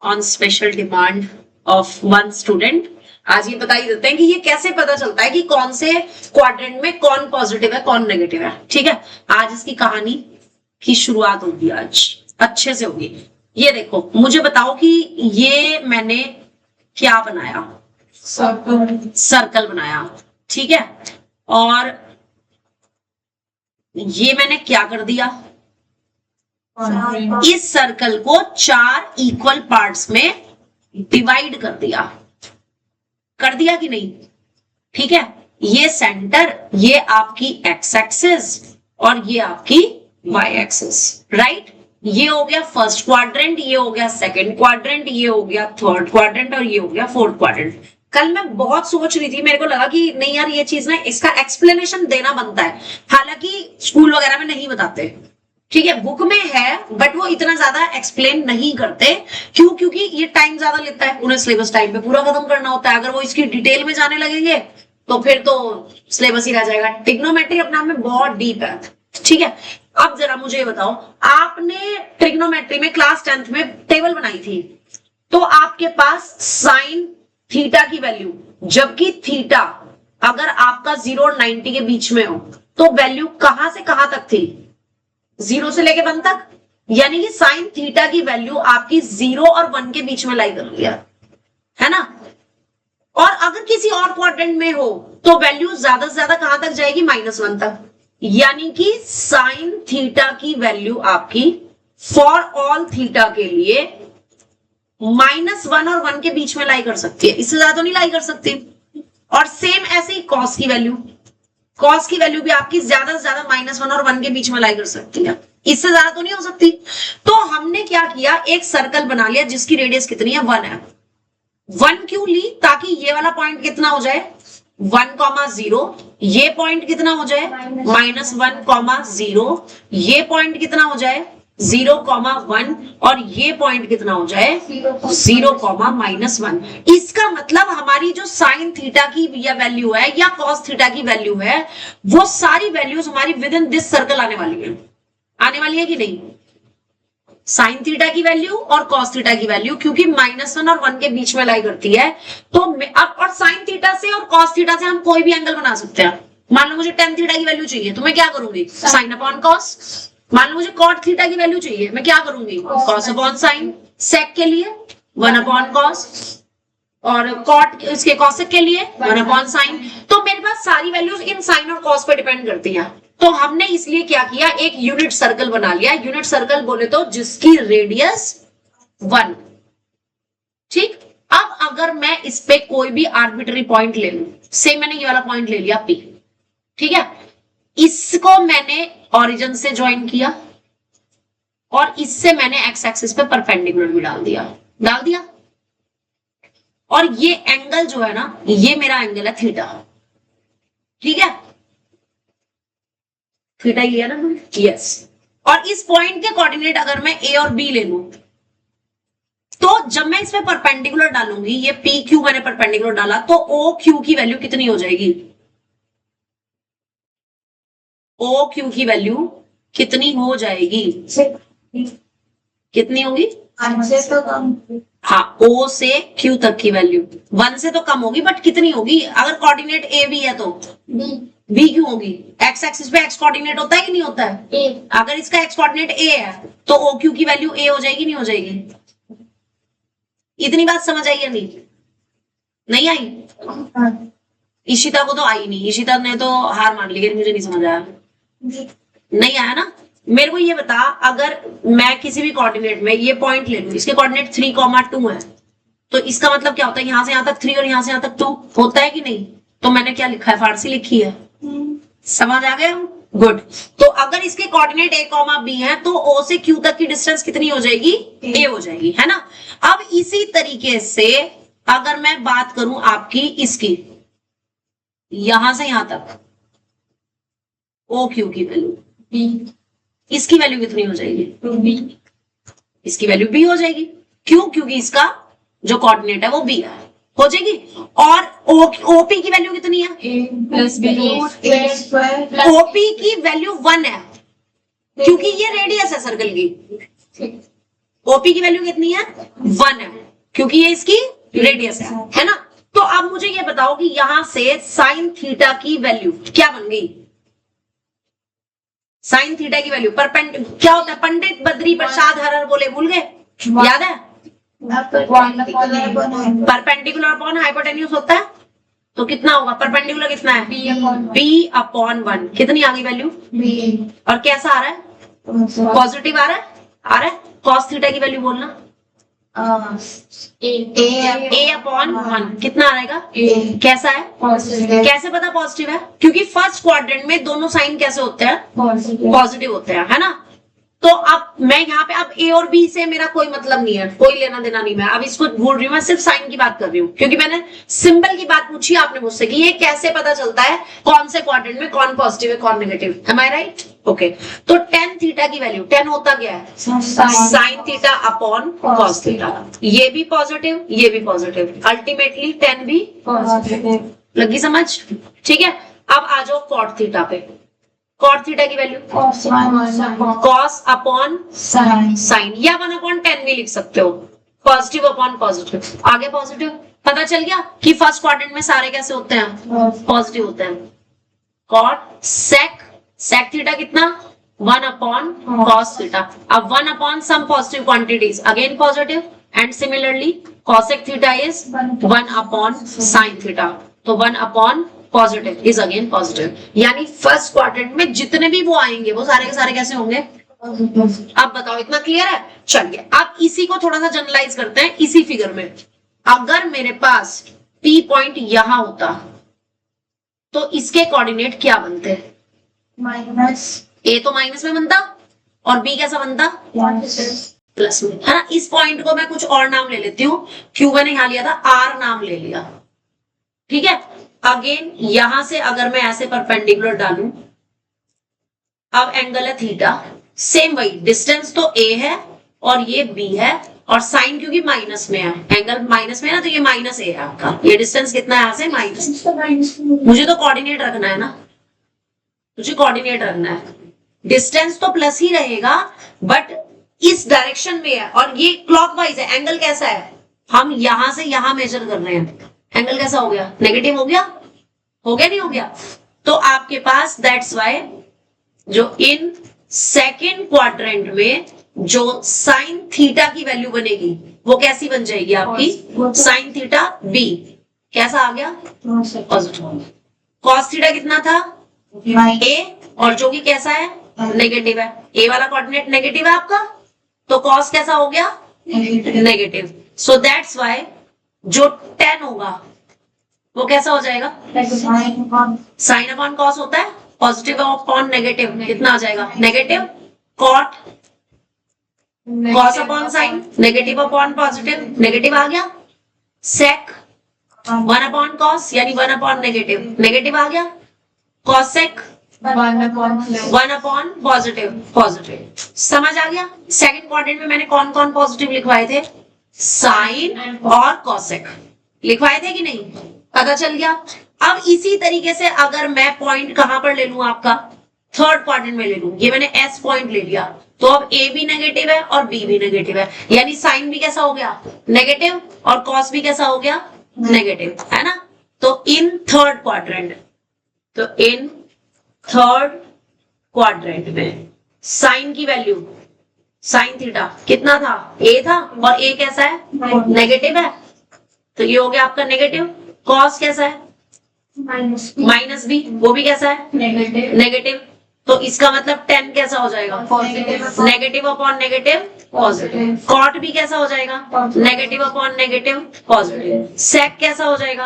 On special demand of one student. आज ये बता ही देते हैं कि ये कैसे पता चलता है कि कौन से क्वाड्रेंट में कौन पॉजिटिव है कौन नेगेटिव है। ठीक है, आज इसकी कहानी की शुरुआत होगी, आज अच्छे से होगी। ये देखो, मुझे बताओ कि ये मैंने क्या बनाया, सर्कल बनाया। ठीक है, और ये मैंने क्या कर दिया, इस सर्कल को 4 इक्वल पार्ट्स में डिवाइड कर दिया कि नहीं। ठीक है, ये सेंटर, ये आपकी एक्स एक्सिस और ये आपकी वाई एक्सिस, राइट। ये हो गया फर्स्ट क्वाड्रेंट, ये हो गया सेकंड क्वाड्रेंट, ये हो गया थर्ड क्वाड्रेंट और ये हो गया फोर्थ क्वाड्रेंट। कल मैं बहुत सोच रही थी, मेरे को लगा कि नहीं यार ये चीज ना, इसका एक्सप्लेनेशन देना बनता है, हालांकि स्कूल वगैरह में नहीं बताते। ठीक है, बुक में है बट वो इतना ज्यादा एक्सप्लेन नहीं करते। क्यों? क्योंकि ये टाइम ज्यादा लेता है, उन्हें सिलेबस टाइम पे पूरा खत्म करना होता है। अगर वो इसकी डिटेल में जाने लगेंगे तो फिर तो सिलेबस ही रह जाएगा। ट्रिग्नोमेट्री अपने आप में बहुत डीप है। ठीक है, अब जरा मुझे बताओ, आपने ट्रिग्नोमेट्री में क्लास 10th में टेबल बनाई थी, तो आपके पास साइन थीटा की वैल्यू, जबकि थीटा अगर आपका 0 और 90 के बीच में हो तो वैल्यू कहां से कहां तक थी, 0 से लेके 1 तक। यानी कि साइन थीटा की वैल्यू आपकी 0 और 1 के बीच में लाई कर रही है ना। और अगर किसी और क्वाड्रेंट में हो तो वैल्यू ज्यादा से ज्यादा कहां तक जाएगी, -1 तक। यानी कि साइन थीटा की वैल्यू आपकी फॉर ऑल थीटा के लिए -1 और 1 के बीच में लाई कर सकती है, इससे ज्यादा नहीं लाई कर सकती। और सेम ऐसे ही कॉस की वैल्यू भी आपकी ज्यादा से ज्यादा -1 और 1 के बीच में लाई कर सकती है, इससे ज्यादा तो नहीं हो सकती। तो हमने क्या किया, एक सर्कल बना लिया जिसकी रेडियस कितनी है, 1 है। 1 क्यों ली, ताकि ये वाला पॉइंट कितना हो जाए, 1,0, ये पॉइंट कितना हो जाए, -1,0, ये पॉइंट कितना हो जाए 0,1 और ये पॉइंट कितना हो जाए 0,-1। इसका मतलब हमारी जो साइन थीटा की वैल्यू है या कॉस थीटा की वैल्यू है, वो सारी वैल्यूज हमारी विद इन दिस सर्कल आने वाली है कि नहीं। साइन थीटा की वैल्यू और कॉस थीटा की वैल्यू, क्योंकि -1 और 1 के बीच में लाई करती है। तो अब और साइन थीटा से और कॉस थीटा से हम कोई भी एंगल बना सकते हैं। मान लो मुझे tan थीटा की वैल्यू चाहिए तो मैं क्या करूंगी, साइन अपॉन कॉस। मान लो मुझे cot थीटा की वैल्यू चाहिए, मैं क्या करूंगी, cos अपॉन साइन। सेक के लिए 1 अपॉन कॉस और cot इसके cosec के लिए 1 अपॉन साइन। तो मेरे पास सारी वैल्यूज इन साइन और कॉस पे डिपेंड करती हैं। तो हमने इसलिए क्या किया, एक यूनिट सर्कल बना लिया। यूनिट सर्कल बोले तो जिसकी रेडियस 1। ठीक, अब अगर मैं इस पे कोई भी आर्बिट्री पॉइंट ले लूं, से मैंने ये वाला पॉइंट ले लिया P। ठीक है, इसको मैंने ओरिजिन से ज्वाइन किया और इससे मैंने एक्स एक्सिस पे परपेंडिकुलर भी डाल दिया। और ये एंगल जो है ना, ये मेरा एंगल है थीटा। ठीक है, थीटा ही लिया ना, यस। और इस पॉइंट के कोऑर्डिनेट अगर मैं ए और बी ले लूं, तो जब मैं इसमें परपेंडिकुलर डालूंगी, ये पी क्यू मैंने परपेंडिकुलर डाला, तो ओ क्यू की वैल्यू कितनी हो जाएगी, ओ क्यू की वैल्यू कितनी हो जाएगी, कितनी होगी, हाँ, ओ से क्यू तक की वैल्यू 1 से तो कम होगी, बट कितनी होगी। अगर कोऑर्डिनेट ए बी है तो बी क्यों होगी, एक्स एक्सिस पे एक्स कोऑर्डिनेट होता है कि नहीं होता है ए। अगर इसका एक्स कोऑर्डिनेट ए है तो ओ क्यू की वैल्यू ए हो जाएगी, नहीं हो जाएगी। इतनी बात समझ आई या नहीं आई? ईशिता को तो आई नहीं, ईशिता ने तो हार मान ली, मुझे नहीं समझ आया। नहीं आया ना। मेरे को ये बता, अगर मैं किसी भी कोऑर्डिनेट में ये पॉइंट ले लूं, इसके कोऑर्डिनेट 3,2 है, तो इसका मतलब क्या होता है, यहां से यहां तक 3 और यहां से यहां तक 2 होता है कि नहीं। तो मैंने क्या लिखा है, फारसी लिखी है, समझ आ गया, गुड। तो अगर इसके कोऑर्डिनेट a, b है तो o से q तक की डिस्टेंस कितनी हो जाएगी, a हो जाएगी, है ना। अब इसी तरीके से अगर मैं बात करूं आपकी इसकी, यहां से यहां तक ओ क्यू की वैल्यू, इसकी वैल्यू कितनी हो जाएगी, इसकी वैल्यू b हो जाएगी। क्यों? क्योंकि इसका जो कोऑर्डिनेट है वो b है, हो जाएगी। और ओपी की वैल्यू कितनी है, ओपी की वैल्यू 1 है, क्योंकि ये रेडियस है सर्कल की। ओपी की वैल्यू कितनी है 1 है, क्योंकि ये इसकी रेडियस है ना। तो अब मुझे ये बताओ कि यहां से साइन थीटा की वैल्यू क्या बन गई? साइन थीटा की वैल्यू परपेंडिकुलर क्या होता है? पंडित बद्री प्रसाद हरर बोले, भूल गए? याद है? परपेंडिकुलर अपॉन हाइपोटेन्यूज होता है। तो कितना होगा? परपेंडिकुलर कितना है? b upon 1। कितनी आ गई वैल्यू? और कैसा आ रहा है? पॉजिटिव आ रहा है? आ रहा है। कॉस थीटा की वैल्यू बोलना। a अपॉन 1 कितना आएगा? कैसा है? कैसे पता पॉजिटिव है? क्योंकि फर्स्ट क्वाड्रेंट में दोनों साइन कैसे होते हैं? पॉजिटिव होते हैं, है ना। तो अब मैं यहाँ पे अब ए और बी से मेरा कोई मतलब नहीं है, कोई लेना देना नहीं, मैं अब इसको भूल रही हूँ, मैं सिर्फ साइन की बात कर रही हूँ, क्योंकि मैंने सिंबल की बात पूछी आपने मुझसे कि ये कैसे पता चलता है कौन से क्वाड्रेंट में कौन पॉजिटिव है कौन नेगेटिव। एम आई राइट? ओके। तो टेन थीटा की वैल्यू, टेन होता क्या है? Sine theta upon cos theta. ये भी पॉजिटिव, ये भी पॉजिटिव, अल्टीमेटली टेन भी पॉजिटिव। लगी समझ? ठीक है। अब आ जाओ कॉट थीटा पे। कॉट थीटा की वैल्यू कॉस अपॉन साइन, या 1 अपॉन 10 भी लिख सकते हो। पॉजिटिव अपॉन पॉजिटिव, आगे पॉजिटिव। पता चल गया कि फर्स्ट क्वाड्रेंट में सारे कैसे होते हैं? पॉजिटिव होते हैं। कॉट सेक, सेक थीटा कितना? 1 अपॉन कॉस थीटा। अब 1 upon some positive quantities, again positive, and similarly cosec theta is 1 upon sine theta. तो 1 upon positive is again positive. यानी फर्स्ट क्वाड्रेंट में जितने भी वो आएंगे वो सारे के सारे कैसे होंगे? अब बताओ, इतना क्लियर है? चलिए अब इसी को थोड़ा सा जनरलाइज करते हैं इसी फिगर में। अगर मेरे पास P पॉइंट यहां होता तो इसके कोऑर्डिनेट क्या बनते? माइनस, A तो माइनस में बनता और B कैसा बनता? प्लस में, है ना। इस पॉइंट को मैं कुछ और नाम ले लेती हूँ, क्यों मैंने यहां लिया था R नाम ले लिया, ठीक है। अगेन यहां से अगर मैं ऐसे परपेंडिकुलर डालूं, अब एंगल है थीटा, सेम वही डिस्टेंस तो a है और ये b है, और साइन क्योंकि माइनस में है, एंगल माइनस में है ना, तो ये माइनस a है आपका। ये डिस्टेंस कितना है यहां से? माइनस। मुझे तो कोऑर्डिनेट रखना है ना, मुझे कोऑर्डिनेट रखना है। डिस्टेंस तो प्लस ही रहेगा बट इस डायरेक्शन में है, और ये क्लॉकवाइज है। एंगल कैसा है? हम यहां से यहां मेजर कर रहे हैं, एंगल कैसा हो गया? नेगेटिव हो गया? हो गया नहीं हो गया? तो आपके पास दैट्स वाई जो इन सेकेंड क्वाड्रेंट में जो साइन थीटा की वैल्यू बनेगी वो कैसी बन जाएगी आपकी? साइन थीटा b कैसा आ गया? पॉजिटिव। कॉस थीटा कितना था? a, और जो कि कैसा है? नेगेटिव है। a वाला कोऑर्डिनेट नेगेटिव है आपका, तो कॉस कैसा हो गया? नेगेटिव। सो दैट्स वाई जो 10 होगा वो कैसा हो जाएगा? साइन अपॉन कॉस होता है, पॉजिटिव अपॉन नेगेटिव कितना आ जाएगा? Negative. Cot cos upon sine, negative upon positive, negative आ गया। सेक 1 अपॉन कॉस यानी 1 अपॉन नेगेटिव, नेगेटिव आ गया। Cosec 1 upon positive, positive. समझ आ गया? सेकंड क्वाड्रेंट में मैंने कौन कौन पॉजिटिव लिखवाए थे? साइन और कॉसेक लिखवाए थे कि नहीं? पता चल गया। अब इसी तरीके से अगर मैं पॉइंट कहां पर ले लूं आपका? थर्ड क्वाड्रेंट में ले लूं। ये मैंने S पॉइंट ले लिया, तो अब A भी नेगेटिव है और B भी नेगेटिव है, यानी साइन भी कैसा हो गया? नेगेटिव, और कॉस भी कैसा हो गया? नेगेटिव, है ना। तो इन थर्ड क्वाड्रेंट, तो इन थर्ड क्वाड्रेंट में साइन की वैल्यू, साइन थीटा कितना था? A था, और A कैसा है? नेगेटिव है, तो ये हो गया आपका नेगेटिव। कॉस कैसा है? माइनस बी, वो भी कैसा है? नेगेटिव। तो इसका मतलब 10 कैसा हो जाएगा? Negative upon negative positive. Cot भी कैसा हो जाएगा? Negative upon negative positive. Sec कैसा हो जाएगा?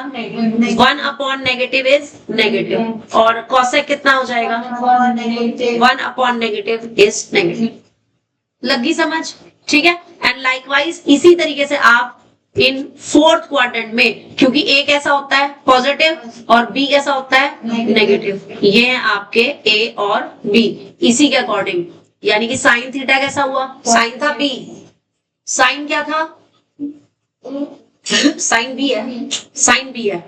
1 अपॉन नेगेटिव इज नेगेटिव, और कॉसेक कितना हो जाएगा? 1 अपॉन नेगेटिव इज नेगेटिव। लगी समझ? ठीक है। एंड लाइकवाइज इसी तरीके से आप इन फोर्थ क्वाड्रेंट में, क्योंकि A कैसा होता है? पॉजिटिव, और B कैसा होता है? नेगेटिव। ये है आपके A और B इसी के अकॉर्डिंग, यानी कि साइन थीटा कैसा हुआ? साइन था B, साइन क्या था? साइन B है, साइन B है,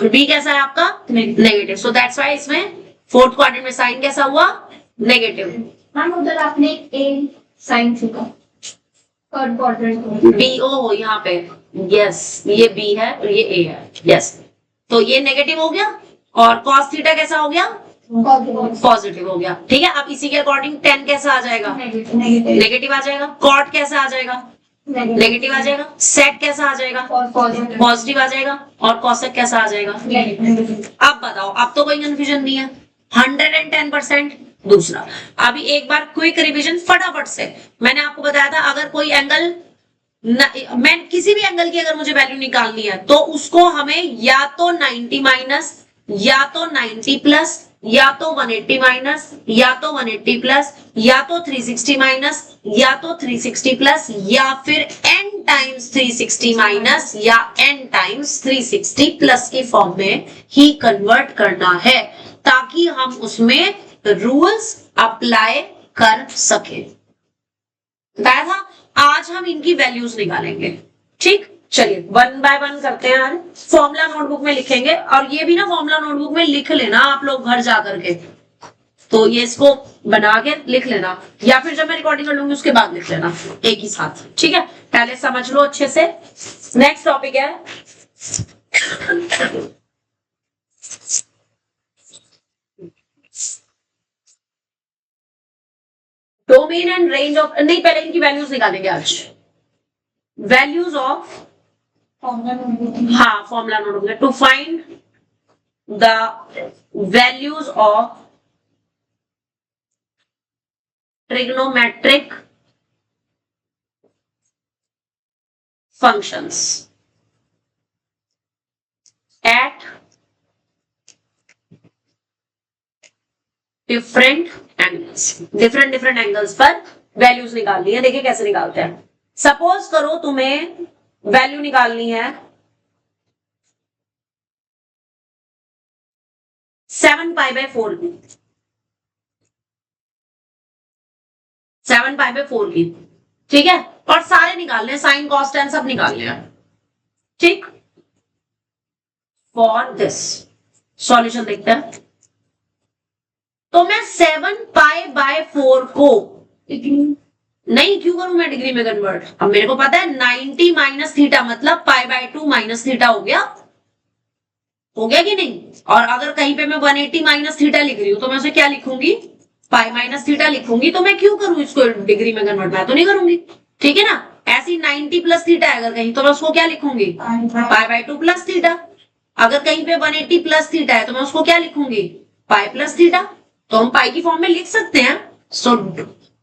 B कैसा है आपका? नेगेटिव। सो दैट्स व्हाई इसमें फोर्थ क्वाड्रेंट में साइन कैसा हुआ? नेगेटिव। मैम उधर आपने A sine theta B O यहाँ पे, यस ये बी है और ये ए है, यस। तो ये नेगेटिव हो गया और कॉस थीटा कैसा हो गया, पॉजिटिव हो गया। ठीक है, अब इसी के अकॉर्डिंग टेन कैसा आ जाएगा, नेगेटिव आ जाएगा। कॉट कैसा आ जाएगा, नेगेटिव आ जाएगा। सेक कैसा आ जाएगा, पॉजिटिव आ जाएगा। और कॉसेक कैसा आ जाएगा। अब बताओ, अब तो कोई कंफ्यूजन नहीं है, 110%। दूसरा, अभी एक बार क्विक रिवीजन फटाफट से। मैंने आपको बताया था अगर कोई एंगल मैं किसी भी एंगल की अगर मुझे वैल्यू निकालनी है तो उसको हमें या तो 90 माइनस, या तो 90 प्लस, या तो 180 माइनस, या तो 180 प्लस, या तो 360 माइनस, या तो 360 प्लस, या फिर n टाइम्स 360 माइनस या n टाइम्स 360 प्लस के फॉर्म में ही कन्वर्ट करना है ताकि हम उसमें रूल्स अप्लाई कर सके। बताया था आज हम इनकी वैल्यूज निकालेंगे। ठीक, चलिए वन बाय वन करते हैं। फॉर्मूला नोटबुक में लिखेंगे और ये भी ना फॉर्मूला नोटबुक में लिख लेना आप लोग घर जाकर के, तो ये इसको बना के लिख लेना या फिर जब मैं रिकॉर्डिंग कर लूंगी उसके बाद लिख लेना एक ही साथ। ठीक है, पहले समझ लो अच्छे से। नेक्स्ट टॉपिक है डोमेन एंड रेंज ऑफ, नहीं पहले इनकी वैल्यूज निकालेंगे आज। वैल्यूज ऑफ, हाँ formula notebook to find the values of trigonometric functions at different angles. Different angles पर वैल्यूज निकालनी है। देखिए कैसे निकालते हैं। सपोज करो तुम्हें वैल्यू निकालनी है 7π/4 की, 7π/4 की। ठीक है, और सारे निकालने हैं, साइन कॉस टेन सब निकालने हैं। ठीक, फॉर दिस सॉल्यूशन देखते हैं। तो मैं 7π/4 को नहीं क्यों करूं मैं डिग्री में कन्वर्ट। अब मेरे को पता है 90 माइनस थीटा मतलब π/2 माइनस थीटा हो गया कि नहीं। और अगर कहीं पे मैं 180 माइनस थीटा लिख रही हूं तो मैं उसे क्या लिखूंगी, पाई माइनस थीटा लिखूंगी। तो मैं क्यों करूं इसको डिग्री में कन्वर्ट, मैं तो नहीं करूंगी। ठीक है ना, ऐसी 90 प्लस थीटा है अगर कहीं तो मैं उसको क्या लिखूंगी, π/2 प्लस थीटा। अगर कहीं पे 180 प्लस थीटा है तो मैं उसको क्या लिखूंगी, पाई प्लस थीटा। तो हम पाई की फॉर्म में लिख सकते हैं। सो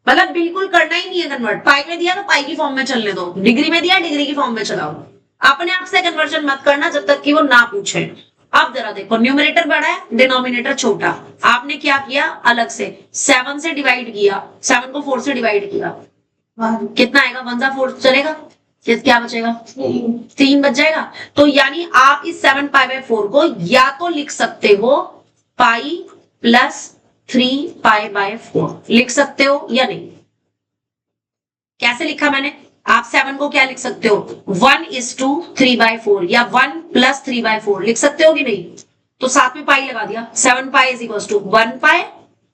मतलब बिल्कुल करना ही नहीं है कन्वर्ट। पाई में दिया तो पाई की फॉर्म में चलने दो, डिग्री में दिया डिग्री की फॉर्म में चलाओ। अपने आप से कन्वर्जन मत करना जब तक कि वो ना पूछे। अब जरा देखो, न्यूमरेटर बड़ा है डिनोमिनेटर छोटा। आपने क्या किया, अलग से 7 से डिवाइड किया, 7 को 4 से डिवाइड किया, कितना आएगा, 1 × 4 चलेगा, क्या बचेगा, 3 बच जाएगा। तो यानी आप इस 7π/4 को या तो लिख सकते हो पाई प्लस 3π/4 लिख सकते हो या नहीं। कैसे लिखा मैंने, आप 7 को क्या लिख सकते हो, 1:3/4 या 1 + 3/4 लिख सकते हो कि नहीं। तो साथ में पाई लगा दिया, 7π = 1π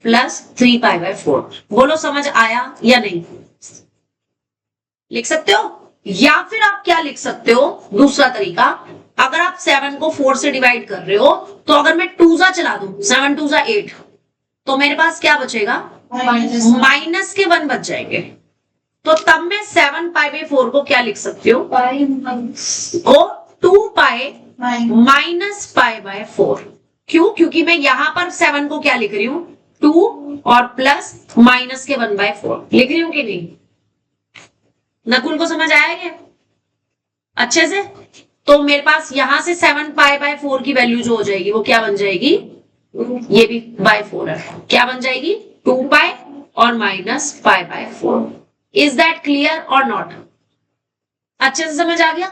+ 3π/4। बोलो समझ आया या नहीं, लिख सकते हो। या फिर आप क्या लिख सकते हो, दूसरा तरीका, अगर आप 7 को 4 से डिवाइड कर रहे हो तो अगर मैं 2 चला दूं, 7 2 8, तो मेरे पास क्या बचेगा, माइनस के 1 बच जाएंगे। तो तब मैं 7π/4 को क्या लिख सकती हूँ, को 2π - π/4। क्यों, क्योंकि मैं यहां पर 7 को क्या लिख रही हूँ, 2 और प्लस माइनस के 1/4 लिख रही हूँ कि नहीं। नकुल को समझ आया क्या अच्छे से। तो मेरे पास यहां से 7π/4 की वैल्यू जो हो जाएगी वो क्या बन जाएगी, ये भी /4 है, क्या बन जाएगी, 2π और माइनस π/4। इज दैट क्लियर और नॉट, अच्छे से समझ आ गया।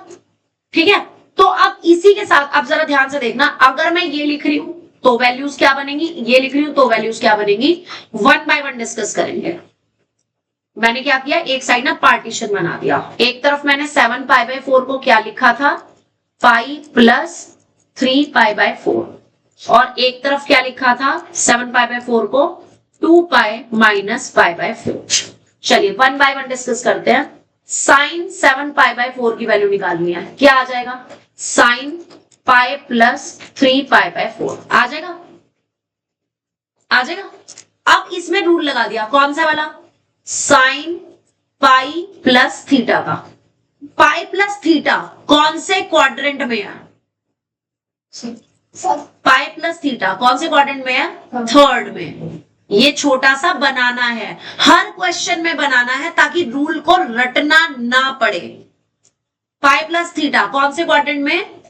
ठीक है, तो अब इसी के साथ अब जरा ध्यान से देखना, अगर मैं ये लिख रही हूं तो वैल्यूज क्या बनेंगी, ये लिख रही हूं तो वैल्यूज क्या बनेंगी, 1 बाय 1 डिस्कस करेंगे। मैंने क्या किया, एक साइड ना पार्टीशन बना दिया। एक तरफ मैंने 7π/4 को क्या लिखा था, पाई प्लस 3π/4, और एक तरफ क्या लिखा था, 7π/4 को 2π - π/4। चलिए 1 बाय 1 डिस्कस करते हैं। साइन 7π/4 की वैल्यू निकालनी है, क्या आ जाएगा? साइन पाई प्लस 3π/4 आ जाएगा, आ जाएगा। अब इसमें रूल लगा दिया, कौन सा वाला? साइन पाई प्लस थीटा का। पाई प्लस थीटा कौन से क्वाड्रेंट में है? पाई प्लस थीटा कौन से क्वाड्रेंट में है? थर्ड में। ये छोटा सा बनाना है, हर क्वेश्चन में बनाना है ताकि रूल को रटना ना पड़े। पाई प्लस थीटा कौन से क्वाड्रेंट में?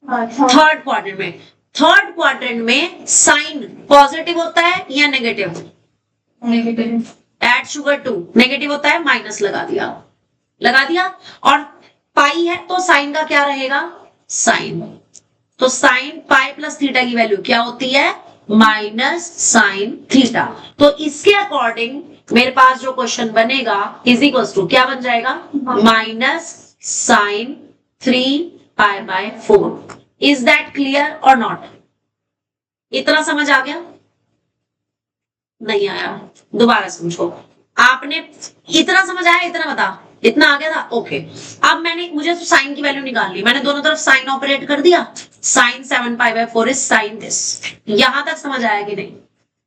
थर्ड क्वाड्रेंट में। थर्ड क्वाड्रेंट में साइन पॉजिटिव होता है या negative? Negative. Add sugar 2 negative होता है, माइनस लगा दिया, लगा दिया। और पाई है तो साइन का क्या रहेगा? साइन। तो साइन पाई प्लस थीटा की वैल्यू क्या होती है? Minus sign theta. तो इसके अकॉर्डिंग मेरे पास जो क्वेश्चन बनेगा इज इक्वल टू क्या बन जाएगा? Minus sine 3π/4। Is that clear और नॉट? इतना समझ आ गया? नहीं आया? दोबारा समझो। आपने इतना समझ आया? इतना बता, इतना आ गया था? ओके। अब मुझे तो साइन की वैल्यू निकालनी, मैंने दोनों तरफ साइन ऑपरेट कर दिया। Sine 7π/4 is sine this. यहां तक समझ आया कि नहीं?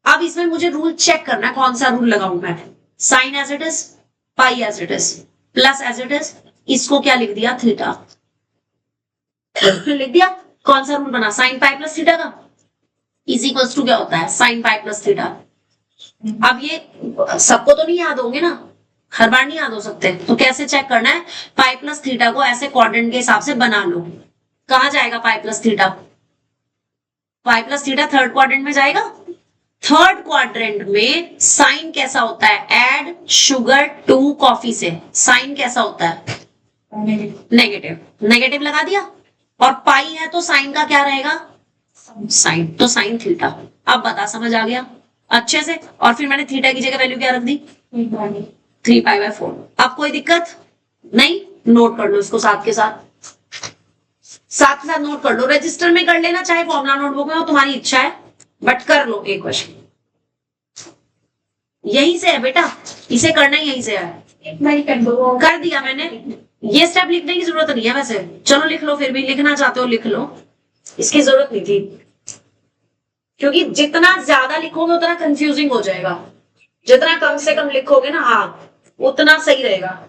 अब इसमें मुझे रूल चेक करना है, कौन सा रूल लगाऊं मैं? Sine as it is, pi as it is, plus as it is, इसको क्या लिख दिया? थीटा लिख दिया। कौन सा रूल बना? साइन पाई प्लस थीटा का इज इक्वल्स टू क्या होता है? Sign pi plus theta. अब ये सबको तो नहीं याद होंगे ना, हर बार नहीं याद हो सकते, तो कैसे चेक करना है? पाई प्लस थीटा को ऐसे क्वाड्रेंट के हिसाब से बना लो। कहां जाएगा pi plus theta? Pi plus theta third quadrant में जाएगा। थर्ड क्वाड्रेंट में साइन कैसा होता है? एड शुगर 2 कॉफी से साइन कैसा होता है? नेगेटिव। नेगेटिव लगा दिया। और पाई है तो साइन का क्या रहेगा? साइन। तो साइन थीटा। अब बता, समझ आ गया अच्छे से? और फिर मैंने थीटा की जगह वैल्यू क्या रख दी? 3π/4। अब कोई दिक्कत नहीं? नोट कर लो इसको साथ के साथ, साथ के साथ नोट कर लो। रजिस्टर में कर लेना, चाहे फॉर्मुला नोटबुक में हो, तुम्हारी इच्छा है, बट कर लो एक क्वेश्चन। यहीं से है बेटा, इसे करना ही यहीं से है। कर दिया मैंने, ये स्टेप लिखने की जरूरत नहीं है वैसे। चलो लिख लो, फिर भी लिखना चाहते हो लिख लो, इसकी जरूरत नहीं थी, क्योंकि जितना ज्यादा लिखोगे उतना कंफ्यूजिंग हो जाएगा। जितना कम से कम लिखोगे ना, हाँ, उतना सही रहेगा।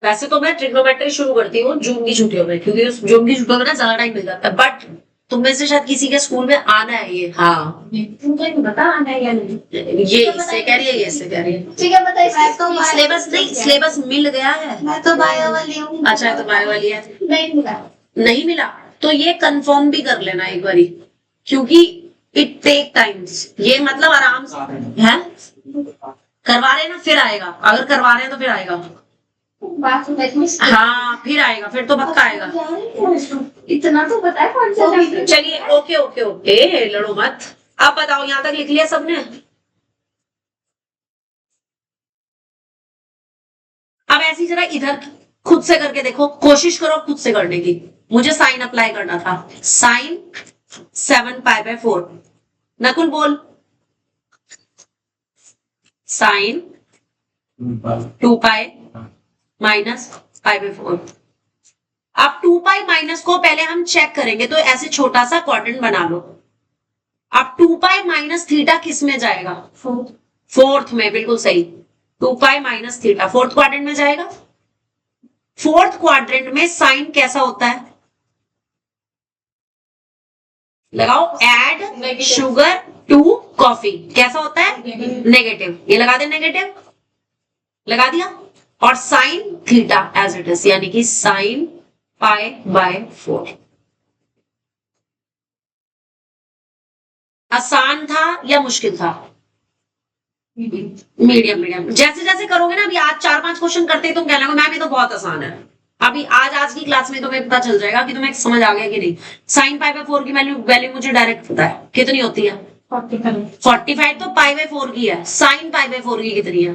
वैसे तो मैं ट्रिग्नोमेट्री शुरू करती हूँ जून की छुट्टियों में, क्योंकि उस जून की छुट्टियों में ना ज्यादा टाइम मिल जाता है। बट तुम में से शायद किसी के स्कूल में आना है ये। हाँ, तुमको नहीं पता आना है या नहीं? ये इससे कह रही है, ये इससे कह रही है। ठीक है, बताइए। तो सिलेबस नहीं, सिलेबस मिल गया है। मैं तो बायो वाली हूँ। अच्छा, तो बायो वाली है। नहीं मिला। नहीं मिला तो ये कंफर्म भी कर लेना एक बारी, क्योंकि इट टेक टाइम्स। ये मतलब आराम से है, करवा रहे हैं ना, फिर आएगा। अगर करवा रहे हैं तो फिर आएगा। हाँ, फिर आएगा, फिर तो पक्का आएगा। इतना तो पता है कौन सा? चलिए, ओके ओके ओके, लड़ो मत। अब बताओ, यहाँ तक लिख लिया सबने? अब ऐसी जरा इधर खुद से करके देखो, कोशिश करो खुद से करने की। मुझे साइन अप्लाई करना था। साइन 7π/4। नकुल बोल। Sine 2π minus π/4। अब 2π माइनस को पहले हम चेक करेंगे, तो ऐसे छोटा सा क्वाड्रेंट बना लो। अब 2π माइनस थीटा किस में जाएगा? फोर्थ में, बिल्कुल सही। 2π माइनस थीटा फोर्थ क्वाड्रेंट में जाएगा। फोर्थ क्वाड्रेंट में साइन कैसा होता है? लगाओ, एड शुगर 2 कॉफी कैसा होता है? नेगेटिव। ये लगा दे, नेगेटिव लगा दिया। और sine theta as it is, यानी कि साइन π/4। आसान था या मुश्किल था? Medium medium. जैसे जैसे करोगे ना, अभी आज 4-5 क्वेश्चन करते तुम कह लोगे मैम ये तो बहुत आसान है। अभी आज की क्लास में तुम्हें पता चल जाएगा कि तुम्हें समझ आ गया कि नहीं। साइन π/4 की वैल्यू मुझे डायरेक्ट पता है, कितनी होती है? 45। तो π/4 की है। साइन π/4 की कितनी है?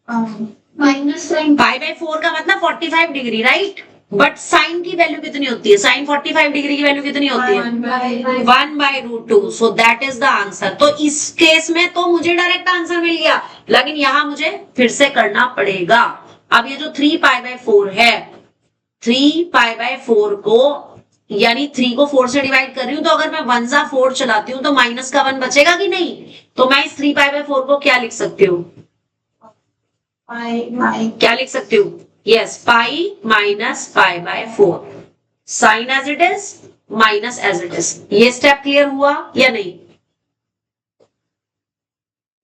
माइनस साइन पाई बाय 4 का मतलब 45 डिग्री, राइट? बट साइन की वैल्यू कितनी होती है? साइन 45 डिग्री की वैल्यू कितनी होती है? 1/√2. So that is the answer. तो इस केस में तो मुझे डायरेक्ट आंसर मिल गया, लेकिन यहां मुझे फिर से करना पड़ेगा. अब ये जो 3π/4 है, 3π/4 को, यानी 3 को 4 से डिवाइड कर रही हूं, तो अगर मैं 1 जा 4 चलाती हूँ तो माइनस का 1 बचेगा कि नहीं? तो मैं इस 3π/4 को क्या लिख सकती हूँ? क्या लिख सकती हूँ? Yes, pi minus π/4. Sine as it is, minus as it is. ये स्टेप क्लियर हुआ या नहीं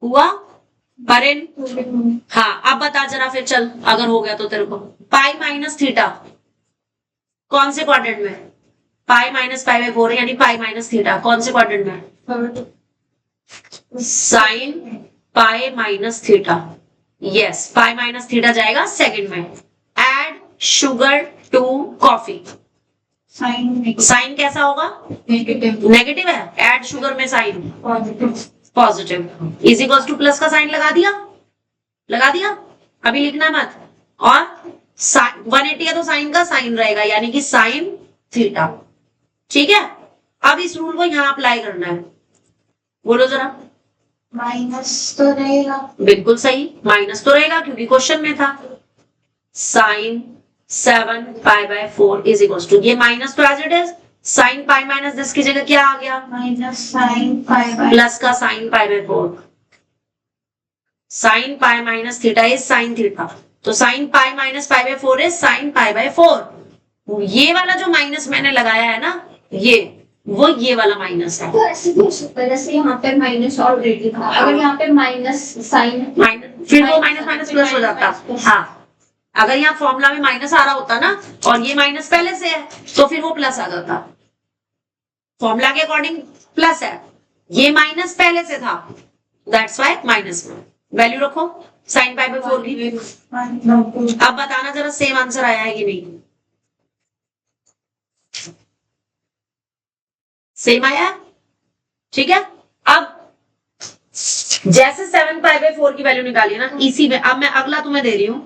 हुआ? परिन, हाँ, अब बता जरा फिर, चल अगर हो गया तो तेरे को. पाई माइनस थीटा कौन से क्वाड्रेंट में? पाई माइनस π/4 यानी पाई माइनस थीटा कौन से क्वाड्रेंट में? Sine pi minus theta. Yes, pi minus theta जाएगा सेकंड में. Add sugar to coffee. Sine कैसा होगा? नेगेटिव है. एड शुगर में sine positive. Is equal to plus का साइन लगा दिया, लगा दिया, अभी लिखना मत. और 180 है तो साइन का साइन रहेगा, यानी कि साइन थीटा. ठीक है, अब इस रूल को यहां अप्लाई करना है. बोलो जरा. माइनस तो रहेगा. बिल्कुल सही, माइनस तो रहेगा क्योंकि क्वेश्चन में था. साइन 7π/4 इज इक्वल टू, ये माइनस तो as it is, sine pi minus 10 की जगह क्या आ गया? माइनस साइन पाई प्लस का sine π/4. Sine pi minus theta is sine theta, तो sine pi minus π/4 is sine π/4. ये वाला जो माइनस मैंने लगाया है ना, ये वाला माइनस है. तो ऐसे भी हो सकता है, जैसे यहाँ पे माइनस ऑलरेडी था, अगर यहाँ पे माइनस साइन माइनस, फिर वो माइनस माइनस प्लस हो जाता. हाँ, अगर यहाँ फॉर्मूला में माइनस आ रहा होता ना, और ये माइनस पहले से है, तो फिर वो प्लस आ जाता. फॉर्मूला के अकॉर्डिंग प्लस है, ये माइनस पहले से था, दैट्स व्हाई माइनस में. वैल्यू रखो साइन π/4 की. अब बताना जरा सेम आंसर आया है कि नहीं. सेम आया, ठीक है. अब जैसे 7π/4 की वैल्यू निकाली ना, इसी में अब मैं अगला तुम्हें दे रही हूं,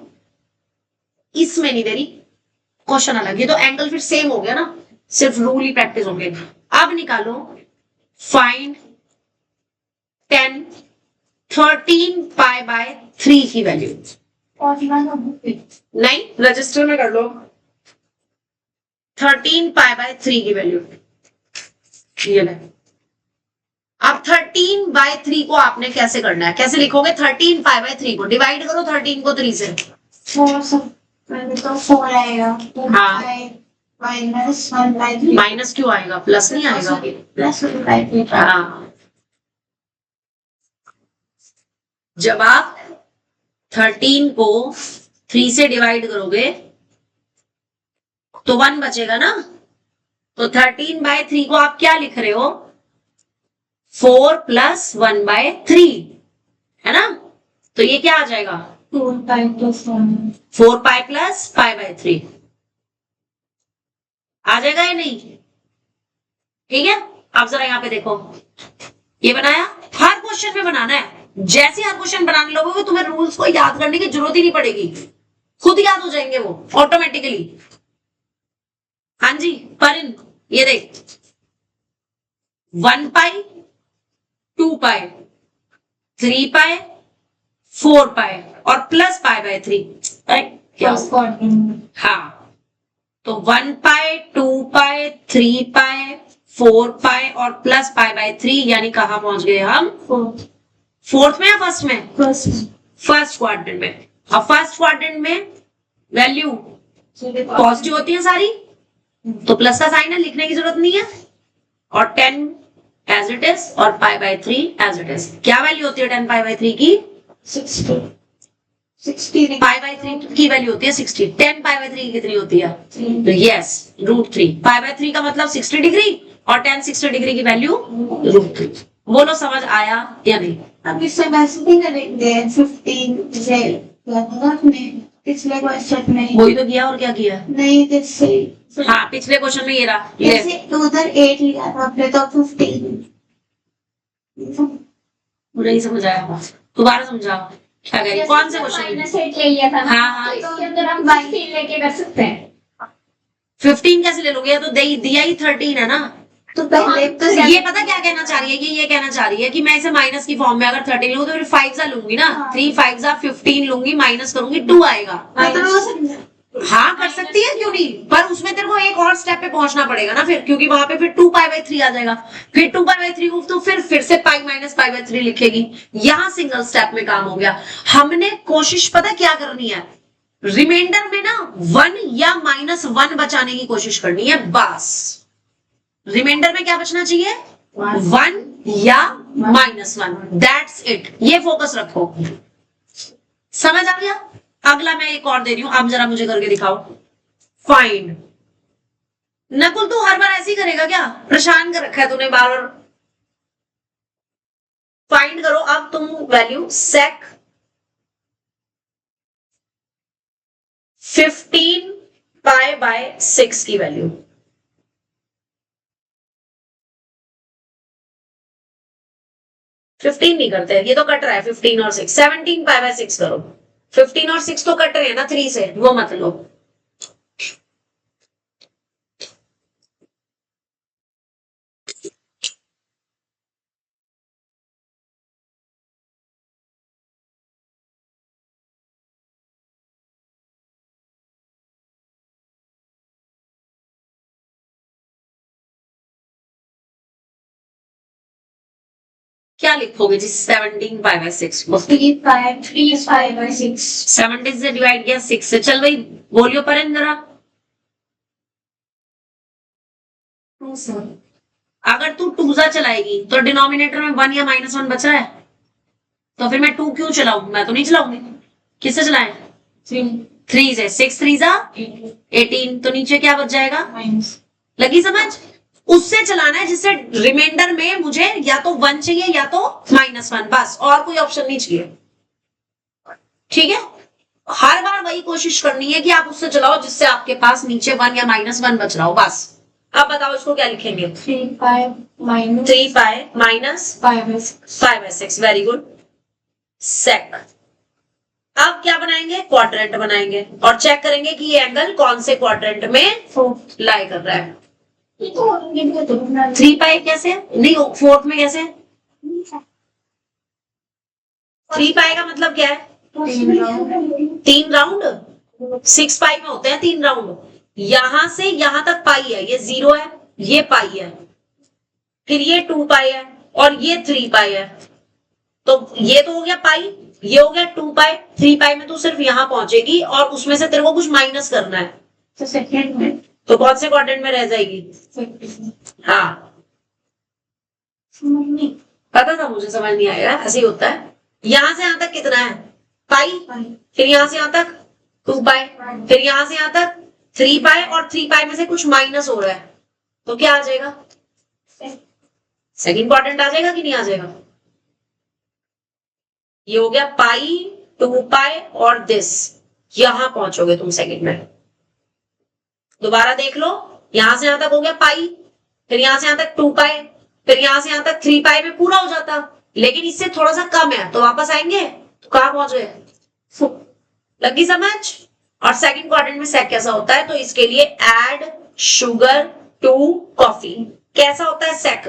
इसमें नहीं दे रही, क्वेश्चन अलग है, तो एंगल फिर सेम हो गया ना, सिर्फ रूल ही प्रैक्टिस हो गए. अब निकालो फाइंड 13π/3 की वैल्यू. नहीं, रजिस्टर में कर लो. 13π/3 की वैल्यू ये ले. अब 13/3 को आपने कैसे करना है? कैसे लिखोगे? 13π/3 को डिवाइड करो 13 को 3 से. 4 आएगा. हाँ. माइनस 1/3. माइनस क्यों आएगा? प्लस नहीं आएगा. प्लस 1/3. हाँ, जब आप 13 को 3 से डिवाइड करोगे तो 1 बचेगा ना. तो 13/3 को आप क्या लिख रहे हो? 4 + 1/3 है ना. तो ये क्या आ जाएगा? 4π + 1. 4π + π/3 आ जाएगा या नहीं? ठीक है. अब जरा यहाँ पे देखो, ये बनाया. हर क्वेश्चन में बनाना है. जैसे हर क्वेश्चन बनाने लगोगे तुम्हें रूल्स को याद करने की जरूरत ही नहीं पड़ेगी, खुद याद हो जाएंगे वो ऑटोमेटिकली. हाँ जी परिन, ये देख 1π 2π 3π 4π और प्लस π/3. क्या? हाँ, तो 1π 2π 3π 4π और प्लस π/3, यानी कहां पहुंच गए हम? फोर्थ में या फर्स्ट में? फर्स्ट क्वाड्रेंट में. अब फर्स्ट क्वाड्रेंट में वैल्यू पॉजिटिव होती है सारी, तो प्लस का साइन है, लिखने की जरूरत नहीं है. और 10 एज इट इज और π/3 एज इट इज. क्या वैल्यू होती है 10π/3 की? 60. π/3 की वैल्यू होती है 60. 10π/3 की कितनी होती है? तो यस, √3. π/3 का मतलब 60 डिग्री और 10 60 डिग्री की वैल्यू √3. बोलो समझ आया या नहीं? अब इससे वैसे भी करेंगे 15 से पिछले क्वेश्चन में. वही तो किया, और क्या किया? नहीं, जैसे हाँ, पिछले क्वेश्चन में ये रहा. जैसे उधर 8 लिया था आपने, तो 15. मुझे नहीं समझ आया, दोबारा समझाओ. क्या करें, कौन से क्वेश्चन? -8 ले लिया था ना, हाँ, हाँ। तो इसके अंदर हम 15 लेके कर सकते हैं। 15 कैसे ले लोगे, या तो दिया ही 13 है ना। तो पहले तो ये पता क्या कहना चाह रही है, ये कहना चाह रही है कि मैं इसे माइनस की फॉर्म में अगर 13 लूँ तो फिर 5 सा लूंगी ना, 3 5 सा 15 लूंगी, माइनस करूंगी 2 आएगा। हाँ कर सकती है, क्यों नहीं, पर उसमें तेरे को एक और स्टेप पे पहुंचना पड़ेगा ना फिर, क्योंकि वहां पे फिर 2π/3 आ जाएगा, फिर 2π/3 को तो फिर से π-π/3 लिखेगी। यहाँ सिंगल स्टेप में काम हो गया। हमने कोशिश पता क्या करनी है, रिमाइंडर में ना 1 या -1 बचाने की कोशिश करनी है बस। रिमाइंडर में क्या बचना चाहिए, 1 या -1, दैट्स इट। ये फोकस रखो, समझ आ गया। अगला मैं एक और दे रही हूं, आप जरा मुझे करके दिखाओ। फाइंड। नकुल तू हर बार ऐसे ही करेगा क्या, परेशान कर रखा है तूने बार बार। फाइंड करो अब तुम वैल्यू sec 15π/6 की वैल्यू। फिफ्टीन नहीं करते, ये तो कट रहा है 15 और 6, 17π/6 करो। 15 और 6 तो कट रहे हैं ना 3 से, वो मत लो। क्या लिखोगे जी 17π/6 को? 3π/6 17 से डिवाइड किया 6 से। चल भाई बोलियो पर जरा। 2 सर। अगर तू 2 सा चलाएगी तो डिनोमिनेटर में 1 या -1 बच रहा है, तो फिर मैं 2 क्यों चलाऊं, मैं तो नहीं चलाऊंगी। किससे चलाएं, 3 से। 6 3 सा 18, तो नीचे क्या बच जाएगा, लगी समझ। उससे चलाना है जिससे रिमाइंडर में मुझे या तो 1 चाहिए या तो -1, बस, और कोई ऑप्शन नहीं चाहिए। ठीक है, हर बार वही कोशिश करनी है कि आप उससे चलाओ जिससे आपके पास नीचे 1 या -1 बच रहा हो, बस। अब बताओ इसको क्या लिखेंगे, 3π-5/6। Very good. सेक। अब क्या बनाएंगे, क्वाड्रेंट बनाएंगे और चेक करेंगे कि ये एंगल कौन से क्वाड्रेंट में लाई कर रहा है। 3π कैसे, नहीं 4th में कैसे, 3π का मतलब क्या है, 3 राउंड। 6π में होते हैं 3 राउंड। यहां से यहां तक पाई है, ये 0 है, ये पाई है, फिर ये 2π है और ये 3π है। तो ये तो हो गया पाई, ये हो गया 2π। 3π में तो सिर्फ यहां पहुंचेगी और उसमें से तेरे को कुछ माइनस करना है, तो सेकंड में तो कौन से क्वाड्रेंट में रह जाएगी। हाँ पता था मुझे, समझ नहीं आएगा, ऐसे ही होता है। यहां से यहां तक कितना है, पाई, फिर यहां से यहां तक 2π, फिर यहां से यहां तक 3π और 3π में से कुछ माइनस हो रहा है, तो क्या आ जाएगा, सेकंड क्वाड्रेंट आ जाएगा कि नहीं आ जाएगा। ये हो गया पाई, 2π और दिस, यहां पहुंचोगे तुम सेकंड में। दोबारा देख लो, यहां से यहां तक हो गया पाई, फिर यहां से यहां तक 2π, फिर यहां से यहां तक 3π में पूरा हो जाता, लेकिन इससे थोड़ा सा कम है, तो वापस आएंगे तो कहां पहुंच गए, लगी समझ। और सेकंड क्वाड्रेंट में सेक कैसा होता है, तो इसके लिए ऐड शुगर टू कॉफी। कैसा होता है सेक,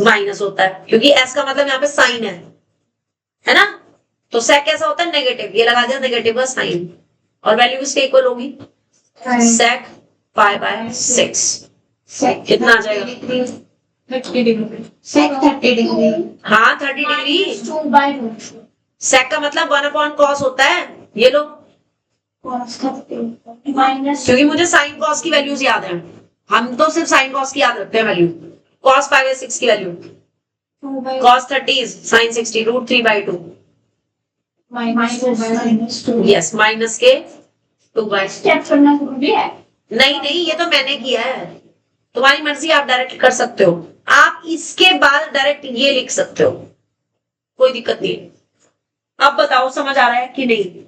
माइनस होता है, क्योंकि एस का मतलब यहाँ पे साइन है ना। तो सेक कैसा होता है, नेगेटिव, ये लगा दिया नेगेटिव का साइन, और वैल्यू इसके इक्वल होगी सेक 5/6। कितना आ जाएगा, 30 डिग्री। सेक 30 डिग्री। हाँ 30 डिग्री। 2/2 सेक का मतलब 1/cos होता है, ये लो, माइनस, क्योंकि मुझे साइन कॉस की वैल्यूज याद है, हम तो सिर्फ साइन कॉस की याद रखते हैं वैल्यू। cos 5/6 की value, cos 30 is sin 60 √3/2। -2/2। Yes, minus के 2/2। स्टेप करना जरूरी है। नहीं ये तो मैंने किया है, तुम्हारी मर्जी, आप डायरेक्ट कर सकते हो, आप इसके बाद डायरेक्ट ये लिख सकते हो, कोई दिक्कत नहीं है। अब बताओ समझ आ रहा है कि नहीं,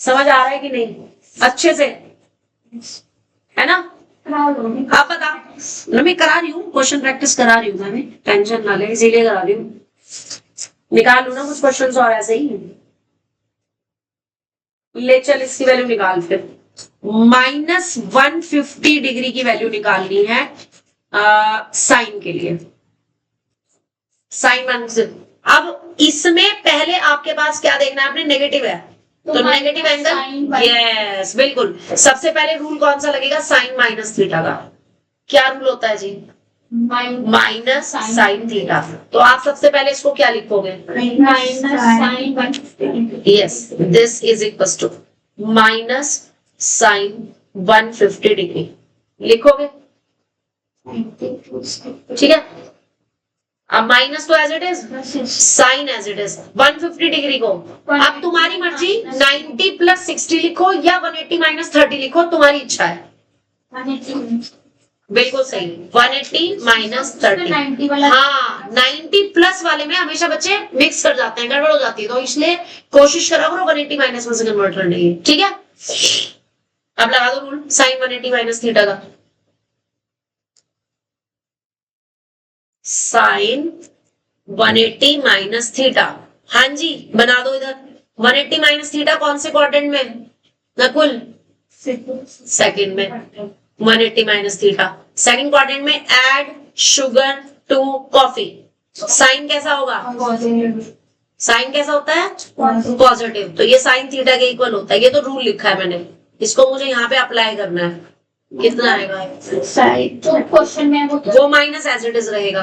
समझ आ रहा है कि नहीं, अच्छे से है ना। आप बता, मैं करा रही हूँ क्वेश्चन प्रैक्टिस करा रही हूँ, मैं टेंशन ना ले, इसीलिए करा रही हूँ। निकाल लू ना कुछ क्वेश्चंस और ऐसे ही। ले चल इसकी वैल्यू निकाल फिर। -150 डिग्री की वैल्यू निकालनी है साइन के लिए। साइन माइनस, अब इसमें पहले आपके पास क्या देखना है, आपने नेगेटिव है तो नेगेटिव एंगल, यस बिल्कुल। सबसे पहले रूल कौन सा लगेगा, साइन माइनस थीटा का। क्या रूल होता है जी, माइनस साइन थीटा। तो आप सबसे पहले इसको क्या लिखोगे, minus sine 150 yes this is equal to minus sine 150 degree लिखोगे, ठीक है। अब माइनस तो as it is, sine as it is 150 degree को। अब तुम्हारी मर्जी 90 प्लस 60 लिखो या 180 माइनस 30 लिखो, तुम्हारी इच्छा है। 180 बिल्कुल सही, 180 माइनस 30। 90 वाला, हाँ 90 प्लस वाले में हमेशा बच्चे मिक्स कर जाते हैं, गड़बड़ हो जाती है, तो इसलिए कोशिश करा करो 180 माइनस में से कन्वर्ट करने की, ठीक है। अब लगा दो रूल साइन 180 माइनस थीटा का। साइन 180 माइनस थीटा, हाँ जी बना दो इधर। 180 माइनस थीटा कौन से क्वाड्रेंट में, नकुल सेकंड में। 180 माइनस थीटा सेकंड क्वाड्रेंट में, add sugar to coffee. Sine कैसा होगा, साइन कैसा होता है, पॉजिटिव। तो ये साइन थीटा के इक्वल होता है, ये तो रूल लिखा है मैंने, इसको मुझे यहाँ पे अप्लाई करना है। कितना आएगा, साइन तो क्वेश्चन में वो माइनस एज इट इज रहेगा,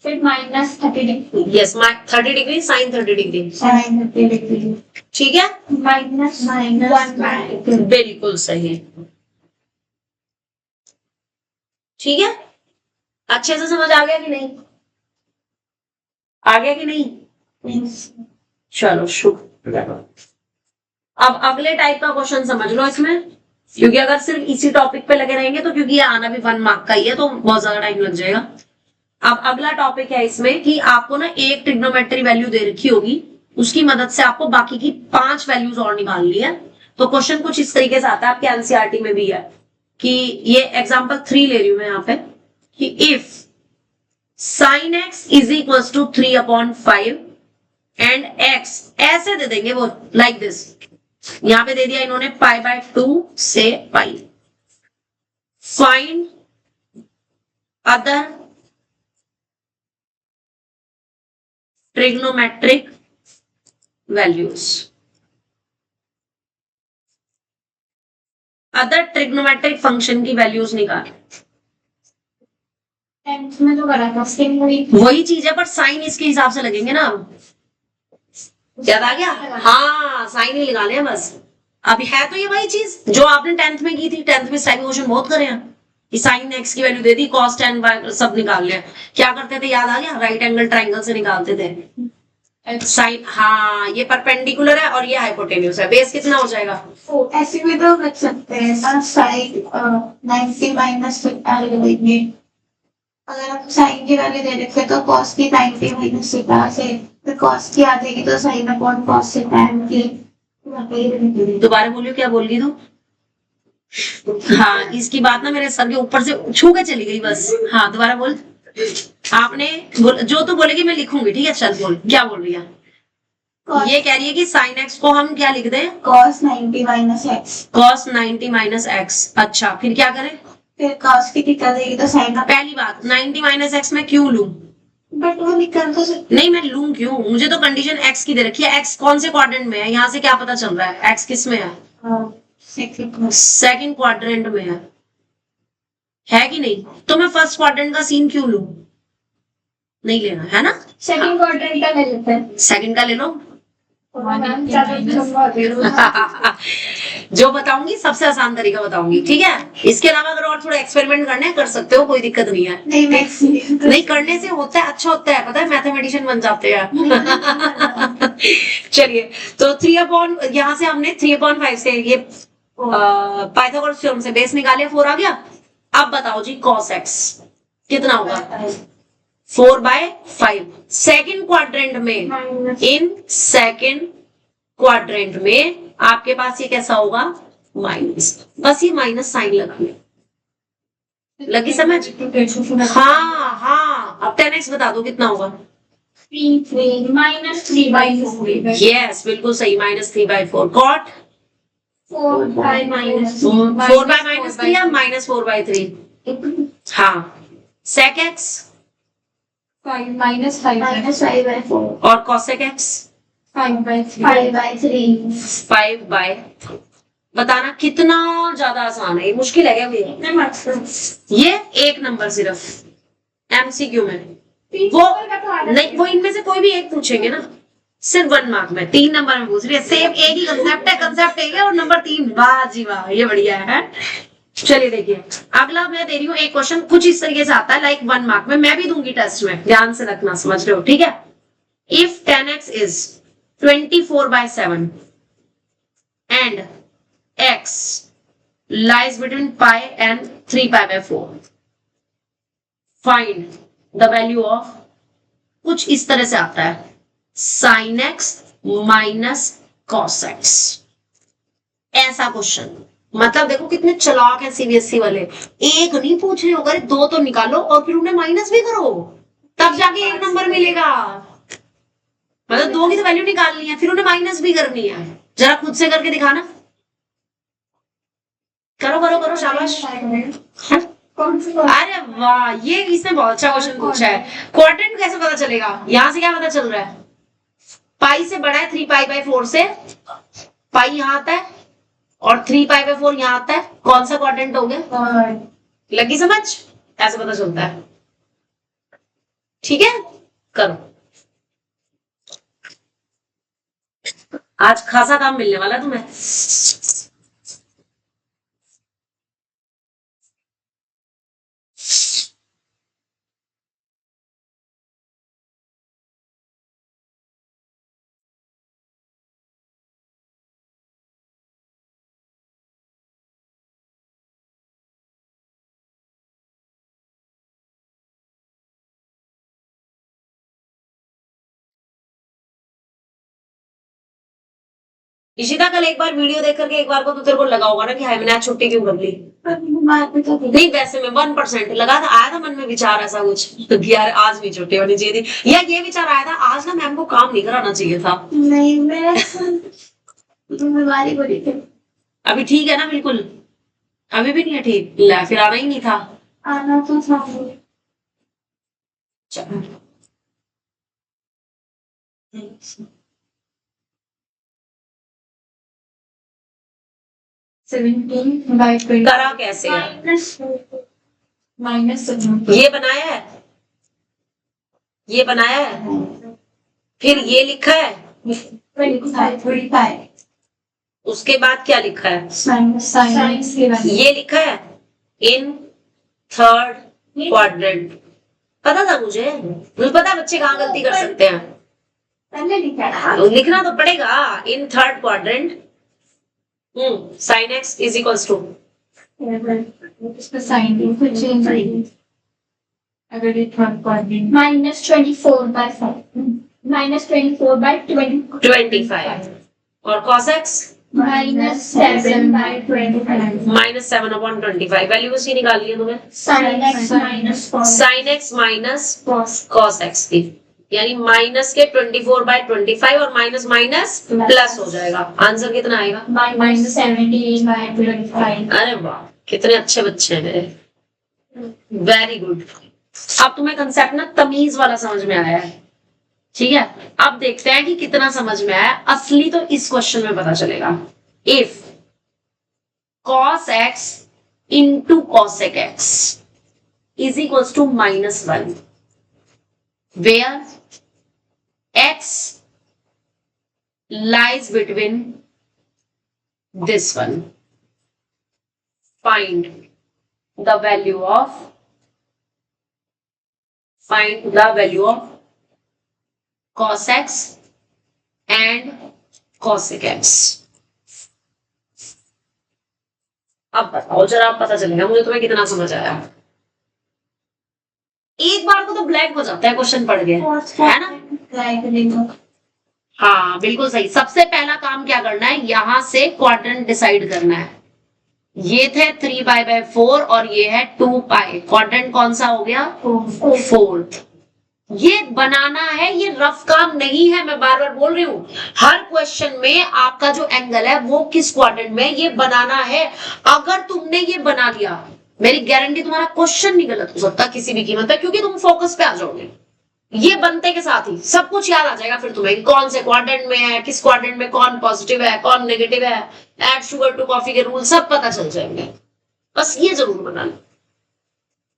फिर minus 30 degree, yes 30 degree sine 30 degree, sine 30 degree, ठीक है माइनस 1 बिल्कुल सही, ठीक है। अच्छे से समझ आ गया कि नहीं, आ गया कि नहीं, चलो शुक्र। अब अगले टाइप का क्वेश्चन समझ लो इसमें, क्योंकि अगर सिर्फ इसी टॉपिक पे लगे रहेंगे तो, क्योंकि ये आना भी 1 मार्क का ही है तो बहुत ज्यादा टाइम लग जाएगा। अब अगला टॉपिक है इसमें कि आपको ना एक ट्रिग्नोमेट्री वैल्यू दे रखी होगी, उसकी मदद से आपको बाकी की 5 वैल्यूज और निकालनी है। तो क्वेश्चन कुछ इस तरीके से आता है, आपके एनसीईआरटी में भी है कि ये एग्जाम्पल 3 ले रही हूं मैं यहाँ पे, कि if sine x is equal to 3/5 and x ऐसे दे देंगे वो लाइक दिस, यहां पे दे दिया इन्होंने π/2 से pi. Find other trigonometric values, other trigonometric function की वैल्यूज निकाल। 10th में तो करा था, सेम वही चीज है पर साइन इसके हिसाब से लगेंगे ना। याद आ गया, हाँ साइन ही लगाने हैं बस। अभी है तो ये वही चीज जो आपने 10th में की थी। 10th में साइन क्वेश्चन बहुत करे हैं कि साइन एक्स की वैल्यू दे दी, कॉस टेन सब निकाल लिया। क्या करते थे, याद आ गया, राइट एंगल ट्राइंगल से निकालते थे साइन। हाँ ये परपेंडिकुलर है और ये हाइपोटेन्यूज है, बेस कितना हो जाएगा, ऐसे भी तो रख सकते हैं ना, साइन 90 माइनस थीटा लेंगे। अगर आप साइन की वैल्यू दे रखे तो कॉस की 90 माइनस थीटा से, फिर कॉस की आ जाएगी तो साइन अपॉन कॉस से tan की। दोबारा बोलियो, क्या बोल रही तू। हाँ इसकी बात ना मेरे सर के ऊपर से छू के चली गई बस। हाँ दोबारा बोल, आपने जो तू बोलेगी मैं लिखूंगी, ठीक है। चल बोल, क्या बोल रही है। ये कह रही है कि साइन एक्स को हम क्या लिख दें, cos 90 minus x, cos 90 minus x. अच्छा फिर क्या करें, फिर cos की थीटा देगी तो साइन। पहली बात 90 माइनस एक्स में क्यों लूं, बट वो निकल तो सकते। नहीं मैं लूं क्यों, मुझे तो कंडीशन एक्स की दे रखी है। एक्स कौन से क्वाड्रेंट में है, यहाँ से क्या पता चल रहा है एक्स किस में है, सेकंड क्वाड्रेंट में है कि नहीं। तो मैं फर्स्ट क्वाड्रेंट का सीन क्यों लूं, नहीं लेना है ना। सेकंड क्वाड्रेंट का ले लेते हैं, सेकंड का ले लो। मैम ज्यादा जो बताऊंगी सबसे आसान तरीका बताऊंगी, ठीक है। इसके अलावा अगर और थोड़ा एक्सपेरिमेंट करने हैं, कर सकते हो, कोई दिक्कत नहीं है। नहीं करने से होता है, अच्छा होता है, पता है मैथमेटिशियन बन जाते हैं। चलिए तो 3 यहाँ से हमने 3/5 से ये पाइथागोरस थ्योरम से बेस निकाले, 4 आ गया। अब बताओ जी cos x कितना होगा, 4/5 सेकंड क्वाड्रेंट में। इन सेकंड क्वाड्रेंट में आपके पास ये कैसा होगा, माइनस। बस ये माइनस साइन लगी समझ। हाँ हाँ अब 10x बता दो कितना होगा, 3 minus 3/4 यस बिल्कुल सही, -3/4। कॉट 4 minus 4/-3 या -4/3? हाँ। sec x 5 minus 5 minus 5/4 और cosec x 5/3 5/3 5/, बताना कितना ज्यादा आसान है, ये मुश्किल है क्या भैया? ये एक नंबर सिर्फ एमसीक्यू में, वो नहीं, वो इनमें से कोई भी एक पूछेंगे ना, सिर्फ 1 मार्क में, 3 नंबर में पूछ रही है, सेम एक ही कंसेप्ट है और नंबर 3, वाह जी वाह, ये बढ़िया है। चलिए देखिए अगला मैं दे रही हूँ एक क्वेश्चन, कुछ इस तरीके से आता है, लाइक 1 मार्क में, मैं भी दूंगी टेस्ट में, ध्यान से रखना, समझ रहे हो? ठीक है। If 10x is 24/7 and x lies between pi and 3π/4, find the value of, कुछ इस तरह से आता है, sin x minus cos x, ऐसा क्वेश्चन। मतलब देखो कितने चालाक है सीबीएसई वाले, एक नहीं पूछ रहे हो, अगर 2 तो निकालो और फिर उन्हें माइनस भी करो, तब जाके 1 नंबर मिलेगा। मतलब 2 की तो वैल्यू निकालनी है, फिर उन्हें माइनस भी करनी है। जरा खुद से करके दिखाना, करो करो करो, शाबाश। अरे वाह, ये इसने बहुत अच्छा क्वेश्चन पूछा है। क्वाड्रेंट कैसे पता चलेगा? यहां से क्या पता चल रहा है? पाई से बड़ा है 3π/4 से, पाई यहां आता है और 3π/4 यहां आता है, कौन सा क्वाड्रेंट हो गया? लगी समझ? ऐसे पता चलता है। ठीक है, करो। आज खासा काम मिलने वाला है तुम्हें। इशिता कल एक बार वीडियो देख करके एक बार को तो तेरे को लगा होगा ना कि हाय मैंने आज छुट्टी क्यों कर ली? नहीं वैसे में 1% लगा था, आया था मन में विचार ऐसा कुछ कि यार आज भी छुट्टी होनी चाहिए थी, या ये विचार आया था आज ना मैम को काम नहीं कराना चाहिए था? नहीं, मेरा बीमारी हो रही थी। अभी ठीक है ना बिल्कुल? अभी भी नहीं है ठीक? ला फिर आना ही नहीं था। आना तो था। चलो 17/20 करा कैसे है? minus ये बनाया है, ये बनाया है, फिर ये लिखा है, 25 उसके बाद क्या लिखा है? साइंस के बारे ये लिखा है इन थर्ड क्वाड्रेंट। पता था मुझे पता है बच्चे कहाँ गलती कर सकते हैं, पहले लिखा लिखना तो पड़ेगा। In third quadrant sin x is equals to, इसका साइन कुछ चेंज नहीं, अगर ये थर्ड क्वाड्रेंट -24/25 25 और cos x -7/25 -7/25, वैल्यू उसकी निकालनी है तुम्हें, sin x minus cos sin x minus cos x की, यानी माइनस के 24/25 और माइनस माइनस प्लस हो जाएगा। आंसर कितना आएगा? -17/25। अरे वाह कितने अच्छे बच्चे हैं मेरे, वेरी गुड। अब तुम्हें कंसेप्ट ना तमीज वाला समझ में आया है, ठीक है। अब देखते हैं कि कितना समझ में आया। असली तो इस क्वेश्चन में पता चलेगा। If cos x into cosec x is equals to -1, where x lies between this one, find the value of cos x and cosec x। अब बताओ जरा, पता चलेगा मुझे तुम्हें कितना समझ आया। एक बार को तो ब्लैंक हो जाता है क्वेश्चन पढ़ के, है ना? हाँ बिल्कुल सही। सबसे पहला काम क्या करना है, यहां से क्वाड्रेंट डिसाइड करना है। ये थे 3π/4 और ये है 2π, क्वाड्रेंट कौन सा हो गया? 4th। ये बनाना है, ये रफ काम नहीं है, मैं बार बार बोल रही हूं। हर क्वेश्चन में आपका जो एंगल है वो किस क्वाड्रेंट में, ये बनाना है। अगर तुमने ये बना लिया, मेरी गारंटी तुम्हारा क्वेश्चन नहीं गलत हो सकता किसी भी कीमत पर, क्योंकि तुम फोकस पे आ जाओगे। ये बनते के साथ ही सब कुछ याद आ जाएगा फिर तुम्हें, कौन से क्वाड्रेंट में है, किस क्वाड्रेंट में कौन पॉजिटिव है कौन नेगेटिव है, ऐड शुगर टू कॉफी के रूल सब पता चल जाएंगे। बस ये जरूर बना लो,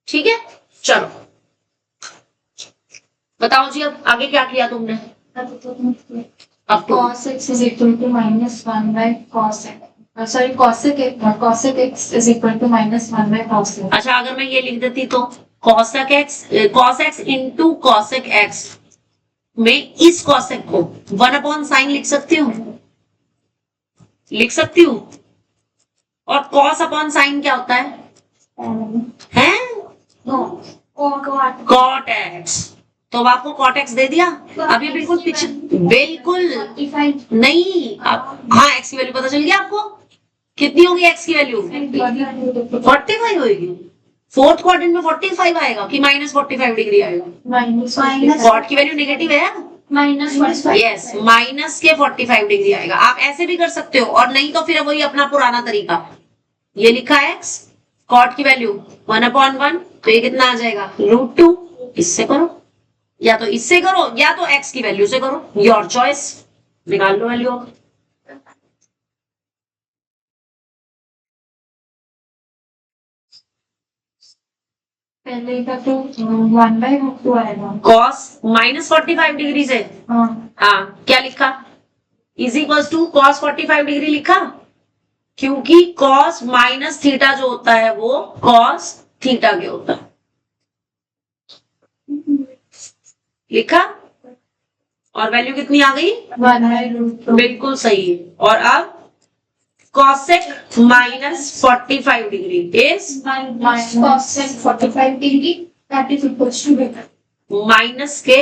ठीक है। चलो बताओ जी, अब आगे क्या किया तुमने? अब तो cos x is equal to minus 1 by cos x. Sorry, cosec x is equal to minus 1 by cos x. अच्छा, अगर मैं ये लिख देती तो cos x into cosec x में इस cosec को 1/sin लिख सकती हूँ, लिख सकती हूँ। और cos अपॉन sin क्या होता है? हैं? cot x। तो अब आपको cot x दे दिया। अभी बिल्कुल पीछे, बिल्कुल नहीं। अब हाँ, x की वैल्यू पता चल गया आपको? कितनी होगी x की वैल्यू? 45 होगी। फोर्थ क्वाड्रेंट में 45 आएगा कि -45 डिग्री आएगा? कॉट की वैल्यू नेगेटिव है, यस, माइनस के 45 डिग्री आएगा। आप ऐसे भी कर सकते हो, और नहीं तो फिर वही अपना पुराना तरीका, ये लिखा है x, कॉट की वैल्यू 1/1, तो ये कितना आ जाएगा? √2। इससे करो, या तो इससे करो या तो x की वैल्यू से करो, योर चॉइस। निकाल लो वैल्यू। पहले का तो 1/√2 आएगा। cos -45 डिग्री से, हाँ क्या लिखा? Is equal to cos 45 degree लिखा, क्योंकि cos माइनस थीटा जो होता है वो cos थीटा के होता है, लिखा। और वैल्यू कितनी आ गई? 1/√2। बिल्कुल सही है। और अब cosec -45 degree is cosec 45 degree, that is equals to beta. Minus के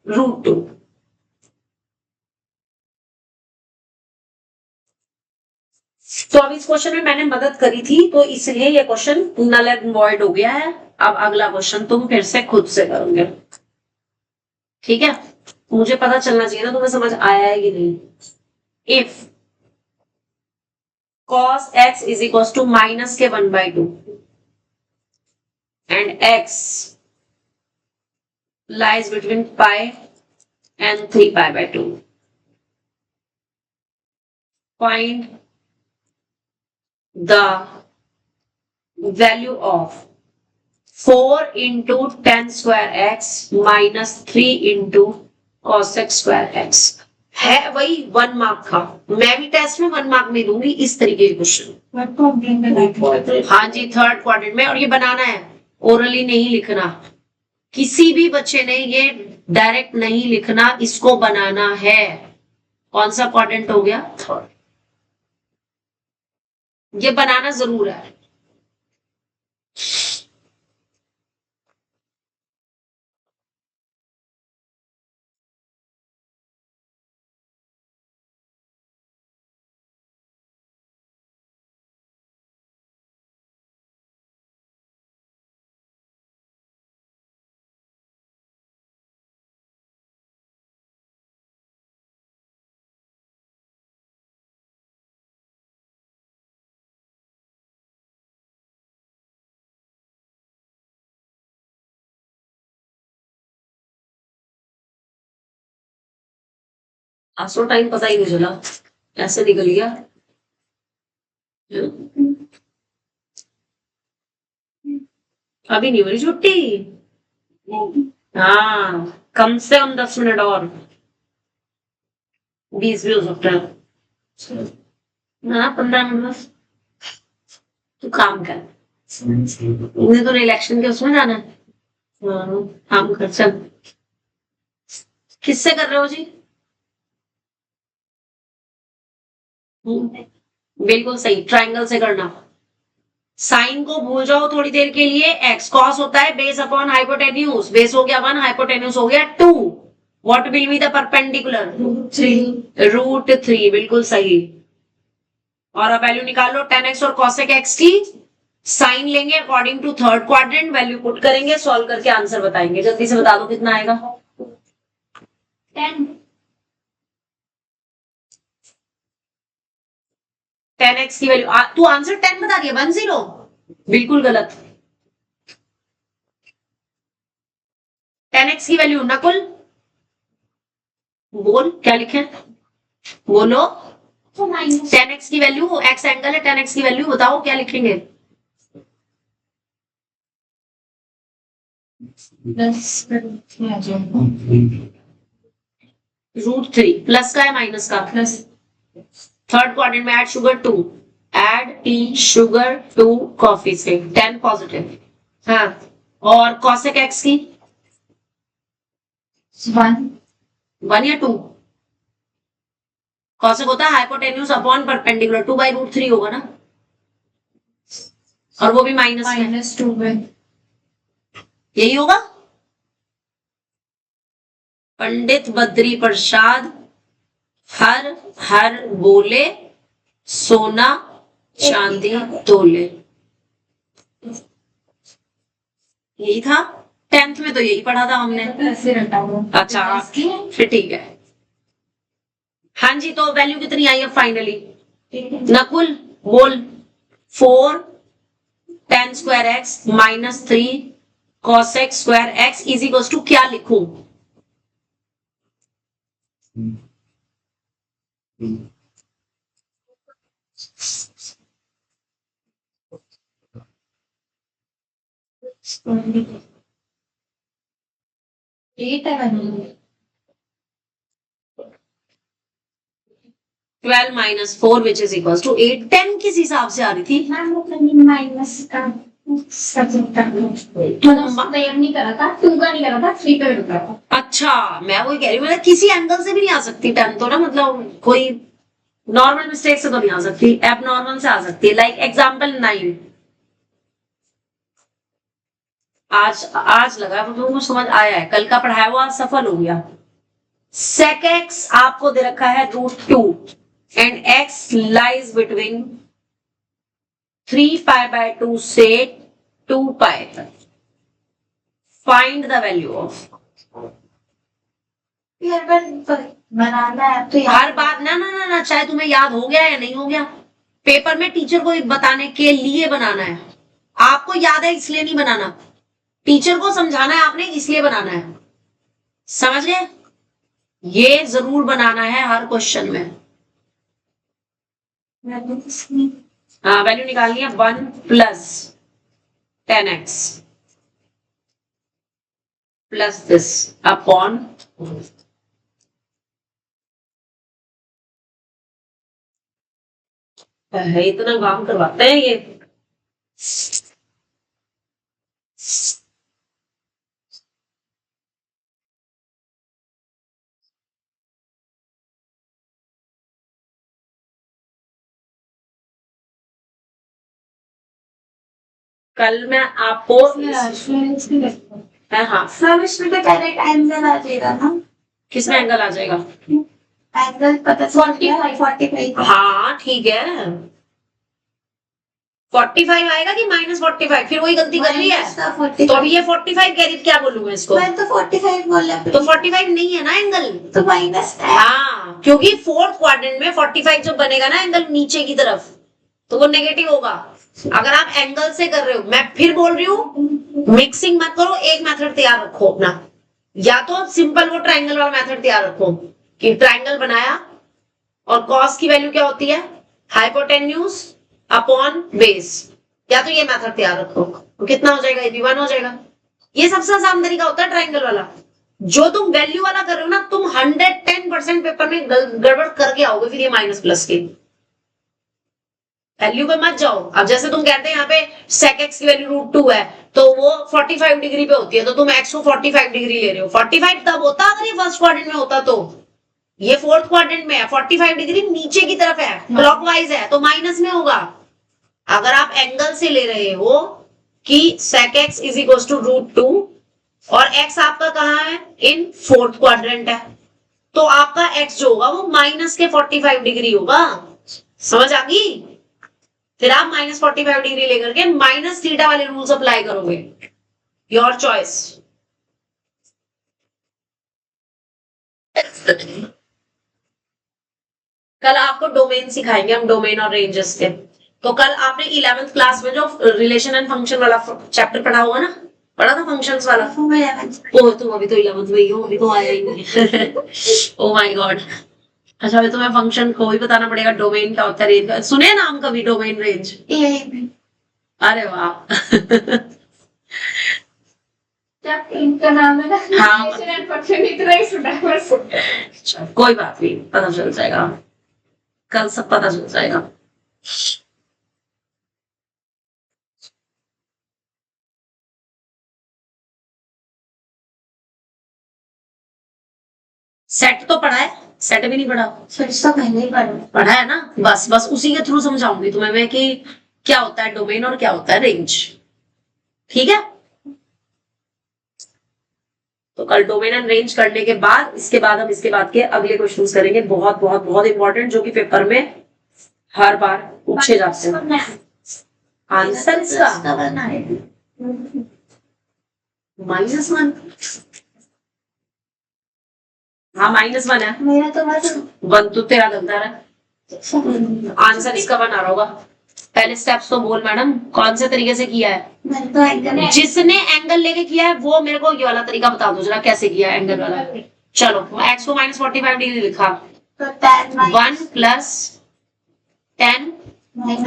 √2। तो अब इस क्वेश्चन में मैंने मदद करी थी, तो इसलिए ये क्वेश्चन नल एंड वॉइड हो गया है। अब अगला क्वेश्चन तुम फिर से खुद से करोगे, ठीक है। मुझे पता चलना चाहिए ना तुम्हें समझ आया है कि नहीं। If cos x is equals to minus के 1/2 and x lies between pi and 3π/2, find the value of 4 into tan square x minus 3 into cosec square x। है वही 1 मार्क का, मैं भी टेस्ट में 1 मार्क नहीं दूंगी इस तरीके के क्वेश्चन। हाँ जी, थर्ड क्वाड्रेंट में। और ये बनाना है, ओरली नहीं लिखना। किसी भी बच्चे ने ये डायरेक्ट नहीं लिखना, इसको बनाना है। कौन सा क्वाड्रेंट हो गया? थर्ड। ये बनाना जरूर है। आसो टाइम पता ही नहीं चला, ऐसे निकल गया। अभी नहीं हो रही छुट्टी? हाँ, कम से कम 10 मिनट और, 20 भी हो सकता है। हाँ, 15 मिनट बस। तू काम कर, मुझे तो इलेक्शन के उसमें जाना है। हाँ, काम कर चल। किससे कर रहे हो जी? बिल्कुल सही, ट्रायंगल से करना। साइन को भूल जाओ थोड़ी देर के लिए। एक्स कॉस होता है बेस अपॉन हाइपोटेन्यूज, बेस हो गया 1, हाइपोटेन्यूज हो गया 2। What will be the perpendicular? √3, बिल्कुल सही। और अब वैल्यू निकाल लो tan x और cosec x की। साइन लेंगे according to third quadrant, value put करेंगे, सॉल्व करके आंसर बताएंगे। जल्दी से बता दो कितना आएगा। 10 10x की वैल्यू तू आंसर 10 बता दिया, 10 बिल्कुल गलत। 10x की वैल्यू नकुल बोल क्या लिखे, बोलो। तो माइनस 10x की वैल्यू, x एंगल है, 10x की वैल्यू बताओ क्या लिखेंगे। 10 आ जाएगा √3 प्लस का है माइनस का, प्लस थर्ड क्वाड्रेंट में add sugar 2, add T sugar 2 coffee से 10 पॉजिटिव। हाँ, और cosec x की 1 या 2, cosec होता है हाइपोटेन्यूज अपॉन परपेंडिकुलर, 2/√3 होगा ना, और वो भी माइनस में, -2 में यही होगा। पंडित बद्री प्रसाद हर हर बोले, सोना चांदी तोले, यही था। 10th में तो यही पढ़ा था हमने। ऐसे रटा हुआ। अच्छा फिर ठीक है। हाँ जी, तो वैल्यू कितनी आई है फाइनली, नकुल बोल। 4 tan square x -3 cosec square x is equal to क्या लिखूं। एट है value 12 - 4 which is equal to 8। 10 किस हिसाब से आ रही थी। मैम वो माइनस का सब्जेक्ट का नहीं करा था, 2 का नहीं करा था, 3 का करा था। अच्छा, मैं वही कह रही हूँ, मतलब किसी एंगल से भी नहीं आ सकती 10 तो ना, मतलब कोई नॉर्मल मिस्टेक से तो नहीं आ सकती, एबनॉर्मल से आ सकती है। लाइक एग्जांपल 9, आज लगा तो तुमको समझ आया है, कल का पढ़ाया हुआ सफल हो गया। sec x आपको दे रखा है √2 एंड x लाइज बिटवीन 3π/2 से 2π तक। Find the value of. बनाना है तो हर बात ना, चाहे तुम्हें याद हो गया या नहीं हो गया, पेपर में टीचर को बताने के लिए बनाना है। आपको याद है इसलिए नहीं बनाना, टीचर को समझाना है आपने, इसलिए बनाना है। समझ गए, ये जरूर बनाना है हर क्वेश्चन में। हाँ, वैल्यू निकालनी है 1 + 10x प्लस दिस अपॉन इतना काम करवाते हैं ये। कल मैं आपको हाँ सब इसमें तो डायरेक्ट एंगल आ जाएगा ना, किसमें एंगल आ जाएगा। एंगल पता 45 हाँ ठीक है, 45 आएगा कि -45, फिर वही गलती कर ली है। तो अभी ये 45 कह रही, क्या बोलूं मैं इसको। मैं तो 45 बोला, तो 45 नहीं है ना एंगल, तो माइनस है। हाँ, क्योंकि फोर्थ क्वाड्रेंट में 45 जब बनेगा ना एंगल नीचे की तरफ, तो वो नेगेटिव होगा। अगर आप एंगल से कर रहे हो, मैं फिर बोल रही हूँ मिक्सिंग मत करो, एक मेथड तैयार रखो अपना, या तो सिंपल वो ट्रायंगल वाला मेथड तैयार रखो कि ट्रायंगल बनाया और कॉस की वैल्यू क्या होती है, हाइपोटेन्यूज अपॉन बेस, या तो ये मेथड तैयार रखो। तो कितना हो जाएगा, ये भी 1 हो जाएगा। ये सबसे आसान तरीका होता है ट्रायंगल वाला। जो तुम वैल्यू वाला कर रहे हो ना, तुम 110% पेपर में गड़बड़ करके आओगे, फिर ये माइनस प्लस की वैल्यू पे मत जाओ। अब जैसे तुम कहते हैं यहाँ पे sec x की वैल्यू √2 है, तो वो 45 डिग्री पे होती है, तो तुम x को 45 डिग्री ले रहे हो। 45 तब होता अगर ये फर्स्ट क्वाड्रेंट में होता, तो ये फोर्थ क्वाड्रेंट में है, 45 डिग्री नीचे की तरफ है, क्लॉकवाइज है, तो माइनस में होगा। अगर आप एंगल से ले रहे हो कि sec x is equal to √2 और x आपका कहाँ है, इन फोर्थ क्वाड्रेंट है, तो आपका x जो होगा वो माइनस के 45 डिग्री होगा। समझ आ गई। फिर आप -45 डिग्री लेकर के माइनस थीटा वाले रूल्स अप्लाई करोगे, योर चॉइस। कल आपको डोमेन सिखाएंगे हम, डोमेन और रेंजेस के। तो कल आपने 11th क्लास में जो रिलेशन एंड फंक्शन वाला चैप्टर पढ़ा होगा ना, पढ़ा था फंक्शंस वाला। ओ तुम अभी तो 11th में ही हो, अभी तो आया ही नहीं। Oh my God. अच्छा अभी तुम्हें फंक्शन को ही बताना पड़ेगा, डोमेन क्या होता है, रेंज। सुने नाम कभी डोमेन रेंज? अरे वाह। जब इनका नाम है ना, हाँ। रिलेशन एंड फंक्शन इतना ही सुना है बस। कोई बात नहीं, पता चल जाएगा, कल सब पता चल जाएगा। सेट तो पढ़ा है, सेट भी नहीं पढ़ा? पहले ही पढ़ा है ना, बस बस उसी के थ्रू समझाऊंगी तुम्हें मैं कि क्या होता है डोमेन और क्या होता है रेंज। ठीक है, तो कल डोमेन एंड रेंज करने के बाद इसके बाद हम इसके बाद के अगले क्वेश्चंस करेंगे, बहुत बहुत बहुत इंपॉर्टेंट, जो कि पेपर में हर बार पूछे जाते हैं। आंसर इसका -1। हाँ -1 है। मेरा तो बस 1 तो तेरा गंदा है, आंसर इसका बना रहा होगा। पहले स्टेप्स तो बोल मैडम, कौन से तरीके से किया है? मैंने तो एकदम जिसने एंगल लेके किया है वो मेरे को ये वाला तरीका बता दो जरा, कैसे किया है एंगल वाला। चलो x को -45 डिग्री लिखा, तो 10 1 + 10।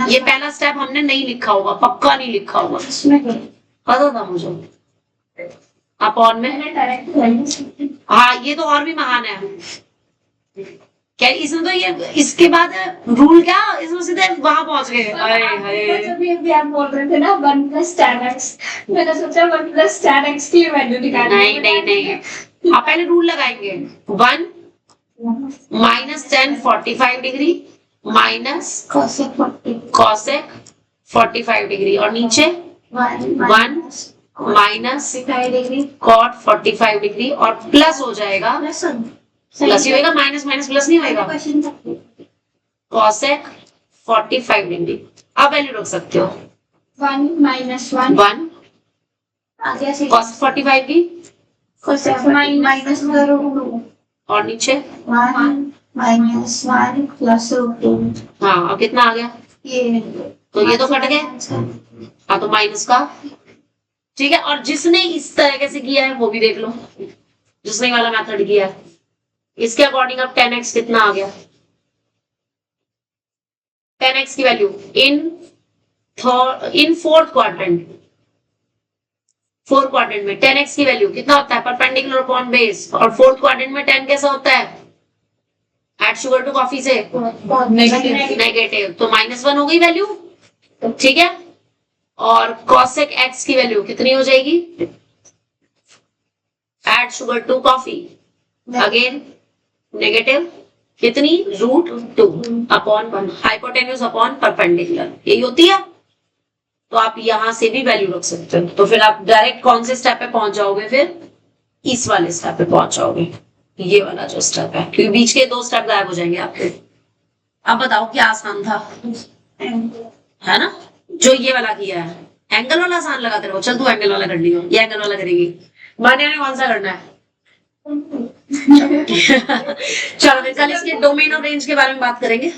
ये पहला स्टेप हमने नहीं लिखा होगा, पक्का नहीं लिखा होगा, पता था मुझे। अपॉन में, हाँ ये तो और भी महान है। क्या इसमें तो ये इसके बाद रूल क्या, इसमें सीधे वहां पहुंच गए। जब आप बोल रहे थे ना 1 + tan x, मैंने सोचा 1 + tan x की वैल्यू निकालनी है। नहीं, आप पहले रूल लगाएंगे। 1 -tan 45 degree minus cosec 45 degree, और नीचे 1 - cot 45 डिग्री, और प्लस हो जाएगा, प्लस ही होगा, माइनस माइनस प्लस नहीं होगा, cosec 45 डिग्री। अब वैल्यू रख सकते हो, 1 - 1 1 cos 45 की, माइनस करो, और नीचे 1 - 1 + √2। हाँ अब कितना आ गया? ये तो ये तो कट गए, हाँ तो माइनस का। ठीक है, और जिसने इस तरीके से किया है वो भी देख लो, जिसने वाला मेथड किया है, इसके अकॉर्डिंग अब 10x कितना आ गया? 10x की value in fourth quadrant, fourth quadrant में 10x की वैल्यू कितना होता है? Perpendicular upon base. और फोर्थ क्वाड्रेंट में 10 कैसा होता है? ऐड शुगर टू कॉफी से नेगेटिव, तो -1 हो गई वैल्यू। ठीक है, और cosec x की वैल्यू कितनी हो जाएगी? Add sugar to coffee, again negative, कितनी? √2 अपॉन 1, हाइपोटेन्यूज अपॉन परपेंडिकुलर, यही होती है। तो आप यहां से भी वैल्यू रख सकते हो, तो फिर आप डायरेक्ट कौन से स्टेप पे पहुंच जाओगे? फिर इस वाले स्टेप पे पहुंच जाओगे, ये वाला जो स्टेप है, क्योंकि बीच के 2 स्टेप गायब हो जाएंगे आपके। अब बताओ क्या आसान था, है ना? जो ये वाला किया है, एंगल वाला आसान लगा तेरे को, चल तू एंगल वाला कर लियो, ये एंगल वाला करेगी। मान्या ने कौन सा करना है? चलो फिर कल इसके डोमेन और रेंज के बारे में बात करेंगे।